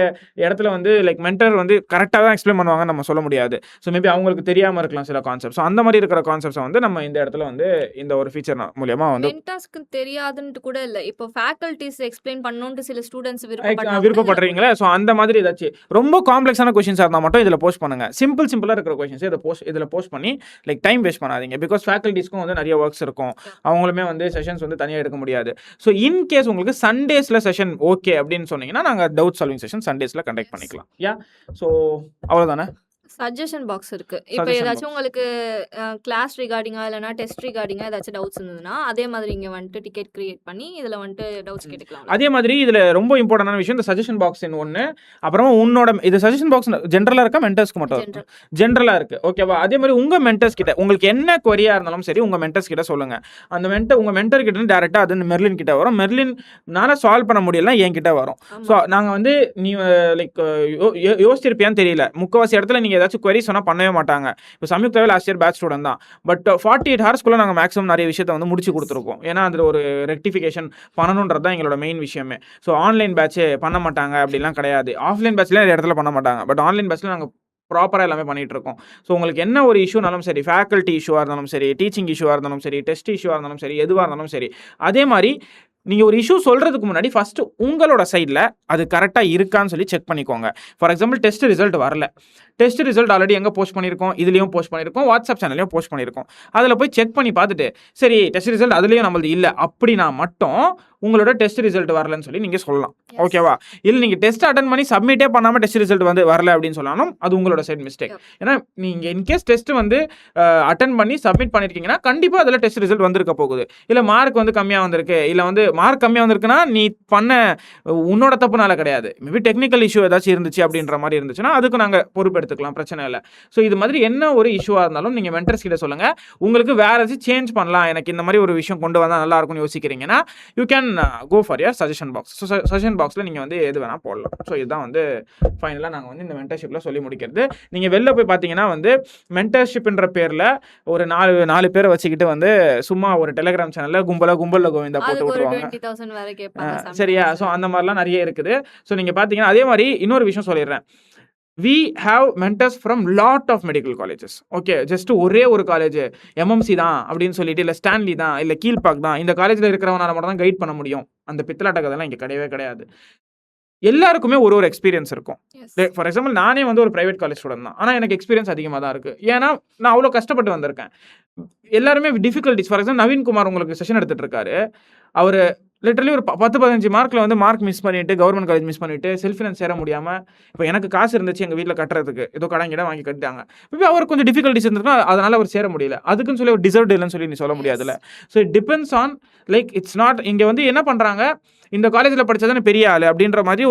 இடத்துல வந்து லைக் மென்டர் வந்து கரெக்ட்டா தான் எக்ஸ்பிளைன் பண்ணுவாங்கன்னு நம்ம சொல்ல முடியாது. ஸோ மேபி அவங்களுக்கு தெரியாம இருக்கலாம் சில கான்செப்ட்ஸ். ஸோ அந்த மாரி இருக்கிற கான்செப்ட்ஸ வந்து நம்ம இந்த இடத்துல வந்து இந்த ஒரு ஃபீச்சர் மூலியமா வந்து மென்டார்ஸ்க்கு தெரியாதுன்ட்டு கூட இல்ல. இப்போ ஃபேக்கல்டீஸ் எக்ஸ்பிளைன் பண்ணணுன்ட்டு சில ஸ்டூடண்ட்ஸ் விருப்பப்படுறீங்களா? ஸோ அந்த மாதிரி ஏதாச்சும் ரொம்ப காம்ப்ளெக்ஸான கொஸ்டின்ஸா இருந்தா மட்டும் இதுல போஸ்ட் பண்ணுங்க. சிம்பிளா இருக்கிற கொஸ்டின்ஸ் இதுல போஸ்ட் பண்ணி லைக் டைம் வேஸ்ட் பண்ணாதீங்க. பிகாஸ் ஃபேக்கல்டிஸ்க்கும் வந்து நெறைய வொர்க்ஸ் இருக்கும். அவங்களுமே வந்து செஷன்ஸ் வந்து தனியா எடுக்க முடியாது. ஸோ இன் கேஸ் உங்களுக்கு சண்டேஸ்ல செஷன் ஓகே அப்படின்னு சொன்னீங்கன்னா, நாங்க டவுட் சால்விங் செஷன் சண்டேஸ்ல கண்டக்ட் பண்ணிக்கலாம். ஸோ அவ்வளவுதானே? சஜஷன் பாக்ஸ் இருக்கு. இப்ப சஜஷன் ஏதாச்சும் பாக்ஸ். உங்களுக்கு கிளாஸ் ரிகார்டிங்கா இல்லன்னா டெஸ்ட் ரிகார்டிங்கா ஏதாச்சும் டவுட்ஸ் இருந்ததுன்னா, அதே மாதிரி இங்க வந்துட்டு டிக்கெட் கிரியேட் பண்ணி இதுல வந்துட்டு டவுட்ஸ் கேட்டுக்கலாம். அதே மாதிரி இதுல ரொம்ப இம்பார்ட்டன்டான விஷயம் இந்த சஜஷன் பாக்ஸ் ஒண்ணு. அப்புறமா உன்னோட இது சஜஷன் பாக்ஸ் ஜென்ரலா இருக்கா மென்டர்ஸ்க்கு மட்டும் இருக்கா? ஜெனரல். ஜென்ரலா இருக்கு. ஓகேவா? அதே மாதிரி உங்க மென்டர்ஸ் கிட்ட உங்களுக்கு என்ன குவரியா இருந்தாலும் சரி உங்க மென்டர்ஸ் கிட்ட சொல்லுங்க. அந்த உங்க மென்டர் கிட்ட இருந்து டைரக்ட்டா அது மெர்லின் கிட்ட வரும். மெர்லின்னால சால்வ் பண்ண முடியலனா என்கிட்ட வரும். ஆமா. ஸோ நாங்க வந்து நீ லைக் யோசிச்சிருப்பியான்னு தெரியல. முக்காவாசி இடத்துல நீங்க ஏதாச்சும் query சொன்னா பண்ணவே மாட்டாங்க. இப்போ சம்யுக்தாவே லாஸ்ட் இயர் பேட்ச் ஸ்டூடண்ட் தான். பட் 48 ஹவர்ஸ்க்குள்ள நாங்க மேக்ஸிமம் நிறைய விஷயத்த வந்து முடிச்சு கொடுத்துருக்கோம். ஏன்னா அதுல ஒரு ரெக்டிஃபிகேஷன் பண்ணணுன்றது தான் எங்களோட மெயின் விஷயமே. ஸோ ஆன்லைன் பேட்ச் பண்ண மாட்டாங்க அப்படிலாம் கிடையாது. ஆஃப்லைன் பேட்ச்ல நிறைய இடத்துல பண்ண மாட்டாங்க. பட் ஆன்லைன் பேட்ச்ல நாங்க ப்ராப்பராக எல்லாமே பண்ணிட்டு இருக்கோம். ஸோ உங்களுக்கு என்ன ஒரு இஷ்யூனாலும் சரி, ஃபேக்கல்ட்டி இஷ்யூவாக இருந்தாலும் சரி, டீச்சிங் இஷ்யூவாக இருந்தாலும் சரி, டெஸ்ட் இஷ்யூவாக இருந்தாலும் சரி, எதுவாக இருந்தாலும் சரி, அதே மாதிரி நீங்கள் ஒரு இஷ்யூ சொல்கிறதுக்கு முன்னாடி ஃபஸ்ட்டு உங்களோட சைடில் அது கரெக்டாக இருக்கான்னு சொல்லி செக் பண்ணிக்கோங்க. ஃபார் எக்ஸாம்பிள் டெஸ்ட் ரிசல்ட் வரல. டெஸ்ட் ரிசல்ட் ஆல்ரெடி எங்கே போஸ்ட் பண்ணியிருக்கோம், இதுலேயும் போஸ்ட் பண்ணியிருக்கோம், வாட்ஸ்அப் சேனல்லையும் போஸ்ட் பண்ணியிருக்கோம். அதில் போய் செக் பண்ணி பார்த்துட்டு சரி டெஸ்ட் ரிசல்ட் அதுலேயும் நம்மளது இல்லை அப்படின்னா மட்டும் உங்களோட டெஸ்ட் ரிசல்ட் வரலன்னு சொல்லி நீங்கள் சொல்லலாம். ஓகேவா? இல்லை நீங்கள் டெஸ்ட் அட்டன் பண்ணி சப்மிட்டே பண்ணாமல் டெஸ்ட் ரிசல்ட் வந்து வரல அப்படின்னு சொன்னாலும் அது உங்களோட சைட் மிஸ்டேக். ஏன்னா நீங்கள் இன்கேஸ் டெஸ்ட் வந்து அட்டன் பண்ணி சப்மிட் பண்ணியிருக்கீங்கன்னா கண்டிப்பாக அதில் டெஸ்ட் ரிசல்ட் வந்திருக்க போகுது. இல்லை மார்க் வந்து கம்மியாக வந்திருக்கு, இல்லை வந்து மார்க் கம்மியாக வந்திருக்குன்னா நீ பண்ண உன்னோட தப்புனால கிடையாது. மேபி டெக்னிக்கல் இஷ்யூ ஏதாச்சும் இருந்துச்சு அப்படின்ற மாதிரி இருந்துச்சுன்னா அதுக்கு நாங்கள் பொறுப்பெடுத்துக்கலாம், பிரச்சனை இல்லை. ஸோ இது மாதிரி என்ன ஒரு இஷ்யூவாக இருந்தாலும் நீங்கள் மென்டர்ஸ் கிட்ட சொல்லுங்கள். உங்களுக்கு வேறு ஏதாச்சும் சேஞ்ச் பண்ணலாம், எனக்கு இந்த மாதிரி ஒரு விஷயம் கொண்டு வந்தால் நல்லா இருக்கும்னு யோசிக்கிறீங்கன்னா you can go for your suggestion box. So suggestion பாக்ஸில் நீங்கள் வந்து எது வேணால் போடலாம். ஸோ இதுதான் வந்து ஃபைனலாக நாங்கள் வந்து இந்த மென்டர்ஷிப்பில் சொல்லி முடிக்கிறது. நீங்கள் வெளில போய் பார்த்தீங்கன்னா வந்து மென்டர்ஷிப்ன்ற பேரில் ஒரு நாலு பேரை வச்சுக்கிட்டு வந்து சும்மா ஒரு டெலிகிராம் சேனலில் கும்பலில் கோவிந்தா போட்டு அதுக்கு ஒரு விட்டுருவாங்க. 20,000 வேற கேட்பாங்க சரியா? ஸோ அந்த மாதிரிலாம் நிறைய இருக்குது. ஸோ நீங்கள் பார்த்தீங்கன்னா அதே மாதிரி இன்னொரு விஷயம் சொல்லிடுறேன். We have mentors from lot of medical colleges. Okay, just ஒரே ஒரு காலேஜ் MMC தான் அப்படின்னு சொல்லிட்டு, இல்லை ஸ்டான்லி தான், இல்லை கீழ்பாக் தான், இந்த காலேஜில் இருக்கிறவனால மட்டும் தான் கைட் பண்ண முடியும். அந்த பித்தலாட்ட கதைலாம் இங்கே கிடையவே கிடையாது. எல்லாருக்குமே ஒரு எக்ஸ்பீரியன்ஸ் இருக்கும். ஃபார் எக்ஸாம்பிள் நானே வந்து ஒரு பிரைவேட் காலேஜ் ஸ்டூடெண்ட் தான். ஆனால் எனக்கு எக்ஸ்பீரியன்ஸ் அதிகமாக தான் இருக்குது. ஏன்னா நான் அவ்வளோ கஷ்டப்பட்டு வந்திருக்கேன். எல்லாருமே difficulties. For example Naveen Kumar உங்களுக்கு செஷன் எடுத்துகிட்டு இருக்காரு. அவர் லிட்டரலி ஒரு 10-15 மார்க்கில் வந்து மார்க் மிஸ் பண்ணிவிட்டு கவர்மெண்ட் காலேஜ் மிஸ் பண்ணிவிட்டு செல்ஃப் ஃபினான்ஸ் சேர முடியாமல், இப்போ எனக்கு காசு இருந்துச்சு எங்கள் வீட்டில் கட்டுறதுக்கு, ஏதோ கடங்கிட வாங்கி கட்டிட்டாங்க. இப்போ அவர் கொஞ்சம் டிஃபிகல்ட்டிஸ் இருந்திருக்கும், அதனால் அவர் சேர முடியல. அதுக்குன்னு சொல்லி ஒரு டிசர்வ் இல்லைன்னு சொல்லி நீ சொல்ல முடியாதுல்ல. So it depends on like it's not. இங்கே வந்து என்ன பண்ணுறாங்க, இந்த காலேஜில் படித்ததானே பெரிய ஆள் அப்படின்ற மாதிரி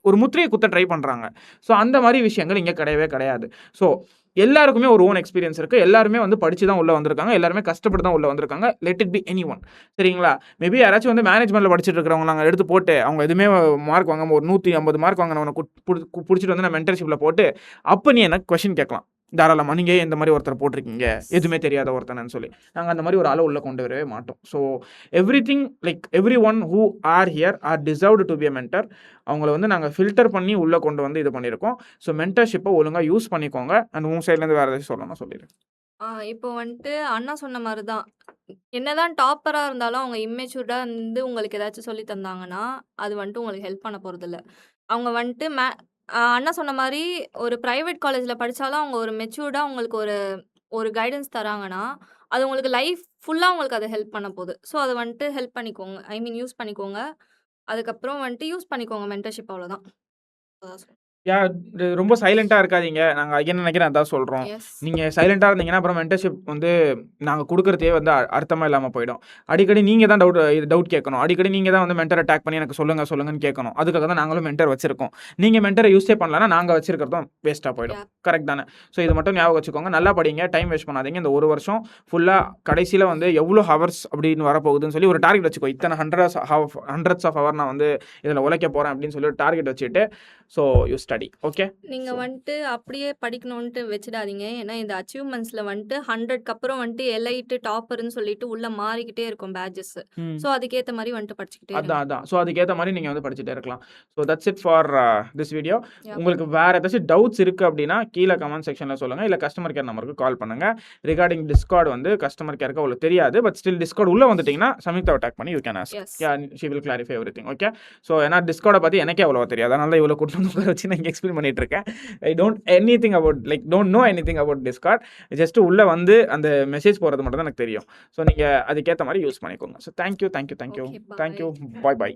ஒரு முத்திரையை குத்த ட்ரை பண்ணுறாங்க. ஸோ அந்த மாதிரி விஷயங்கள் இங்கே கிடையவே கிடையாது. ஸோ எல்லாருக்குமே ஒரு ஓன் எக்ஸ்பீரியன்ஸ் இருக்குது. எல்லாருமே வந்து படித்து தான் உள்ளே வந்திருக்காங்க. எல்லாருமே கஷ்டப்பட்டு தான் உள்ளே வந்திருக்காங்க. Let it be any one. சரிங்களா? மேபி யாராச்சும் வந்து மேனேஜ்மெண்ட்டில் படிச்சுட்டு இருக்கிறவங்க நாங்கள் எடுத்து போட்டு அவங்க எதுவுமே மார்க் வாங்காமல் ஒரு 150 மார்க் வாங்கினவனை பிடிச்சிட்டு வந்து நான் மென்டர்ஷிப்பில் போட்டு அப்போ நீ எனக்கு கொஷின் கேட்கலாம் தாராளமாக. நீங்கள் இந்த மாதிரி ஒருத்தர் போட்டிருக்கீங்க, எதுவுமே தெரியாத ஒருத்தனன்னு சொல்லி. நாங்கள் அந்த மாதிரி ஒரு ஆளை உள்ளே கொண்டு வரவே மாட்டோம். So everything like every one who are here are deserved to be a mentor. அவங்கள வந்து நாங்கள் ஃபில்டர் பண்ணி உள்ளே கொண்டு வந்து இது பண்ணியிருக்கோம். ஸோ மென்டர்ஷிப்பை ஒழுங்காக யூஸ் பண்ணிக்கோங்க. அண்ட் உங்கள் சைட்லேருந்து வேறு ஏதாச்சும் சொல்லணும் சொல்லிடுறேன். இப்போ வந்துட்டு அண்ணா சொன்ன மாதிரி தான். என்னதான் டாப்பரா இருந்தாலும் அவங்க இம்மெச்சூர்டா இருந்து உங்களுக்கு ஏதாச்சும் சொல்லி தந்தாங்கன்னா, அது வந்துட்டு உங்களுக்கு ஹெல்ப் பண்ண போறதில்ல. அவங்க வந்துட்டு அண்ணா சொன்ன மாரி ஒரு பிரைவேட் காலேஜ்ல படிச்சாலும் அவங்க ஒரு மெச்சூர்டா உங்களுக்கு ஒரு கைடன்ஸ் தராங்கன்னா, அது உங்களுக்கு லைஃப் ஃபுல்லா உங்களுக்கு அது ஹெல்ப் பண்ண போகுது. ஸோ அத வந்துட்டு ஹெல்ப் பண்ணிக்கோங்க. ஐ மீன் யூஸ் பண்ணிக்கோங்க. அதுக்கப்புறம் வந்துட்டு யூஸ் பண்ணிக்கோங்க மென்டர்ஷிப் அவ்வளோதான். அதான் சொல்றேன். ரொம்ப சைலண்ட்டாக இருக்காதீங்க. நாங்கள் என்ன நினைக்கிறேன் அதான் சொல்கிறோம். எஸ். நீங்கள் சைலண்ட்டாக இருந்தீங்கன்னா அப்புறம் மென்டர்ஷிப் வந்து நாங்கள் கொடுக்குறதே வந்து அர்த்தமாக இல்லாமல் போயிடும். அடிக்கடி நீங்கள் தான் டவுட் கேட்கணும். அடிக்கடி நீங்கள் தான் வந்து மென்டரை அட்டாக் பண்ணி எனக்கு சொல்லுங்கன்னு கேட்கணும். அதுக்காக தான் நாங்களும் மென்டர் வச்சிருக்கோம். நீங்கள் மென்டரை யூஸே பண்ணலன்னா நாங்கள் வச்சிருக்கிறதும் வேஸ்ட்டாக போயிடும். கரெக்ட் தானே? ஸோ இது மட்டும் ஞாபகம் வச்சுக்கோங்க. நல்லா படிங்க, டைம் வேஸ்ட் பண்ணாதீங்க. இந்த ஒரு வருஷம் ஃபுல்லாக கடைசியில் வந்து எவ்வளோ ஹவர்ஸ் அப்படின்னு வரப்போகுதுன்னு சொல்லி ஒரு டார்கெட் வச்சுக்கோ. இத்தனை ஹண்ட்ரட்ஸ் ஆஃப் ஹவர் நான் வந்து இதில் உழைக்க போகிறேன் அப்படின்னு சொல்லி ஒரு டார்கெட் வச்சுட்டு ஸோ யூ ஸ்டடி. ஓகே, நீங்க வந்துட்டு அப்படியே படிக்கணும்ன்ட்டு வச்சிடாதீங்க. ஏன்னா இந்த அச்சீவ்மெண்ட்ஸ்ல வந்துட்டு 100க்கு அப்புறம் வந்துட்டு எலைட் டாப்பர்னு சொல்லிட்டு உள்ள மாறிக்கிட்டே இருக்கும் பேட்சஸ். ஸோ அதுக்கேற்ற மாதிரி வந்துட்டு படிச்சுக்கிட்டே இருங்க. அதான். ஸோ அதுக்கேற்ற மாதிரி நீங்கள் வந்து படிச்சுட்டே இருக்கலாம். So that's it for this video. Yeah. உங்களுக்கு வேறு ஏதாச்சும் டவுட்ஸ் இருக்குது அப்படின்னா கீழே கமெண்ட் செக்ஷனில் சொல்லுங்கள். இல்லை கஸ்டமர் கேர் நம்பருக்கு கால் பண்ணுங்கள். ரிகார்டிங் டிஸ்கார்ட் வந்து கஸ்டமர் கேருக்கு அவ்வளோ தெரியாது. பட் ஸ்டில் டிஸ்கார்ட் உள்ளே வந்துட்டிங்கன்னா சம்யுக்தா அட்டாக் பண்ணி you can ask. Yes. She will clarify everything. Okay, so ஏன்னா டிஸ்கார்டை பற்றி எனக்கே அவ்வளோ தெரியாது. அதனால தான் இவ்வளோ கூட்டு வந்து வச்சு நான் எக்ஸ்பிளைன் பண்ணிட்டு இருக்கேன். I don't know anything about Discord. Just உள்ளே வந்து அந்த மெசேஜ் போகிறது மட்டும் தான் எனக்கு தெரியும். ஸோ நீங்கள் அதுக்கேற்ற மாதிரி யூஸ் பண்ணிக்கோங்க. So thank you. Okay, bye. பாய்.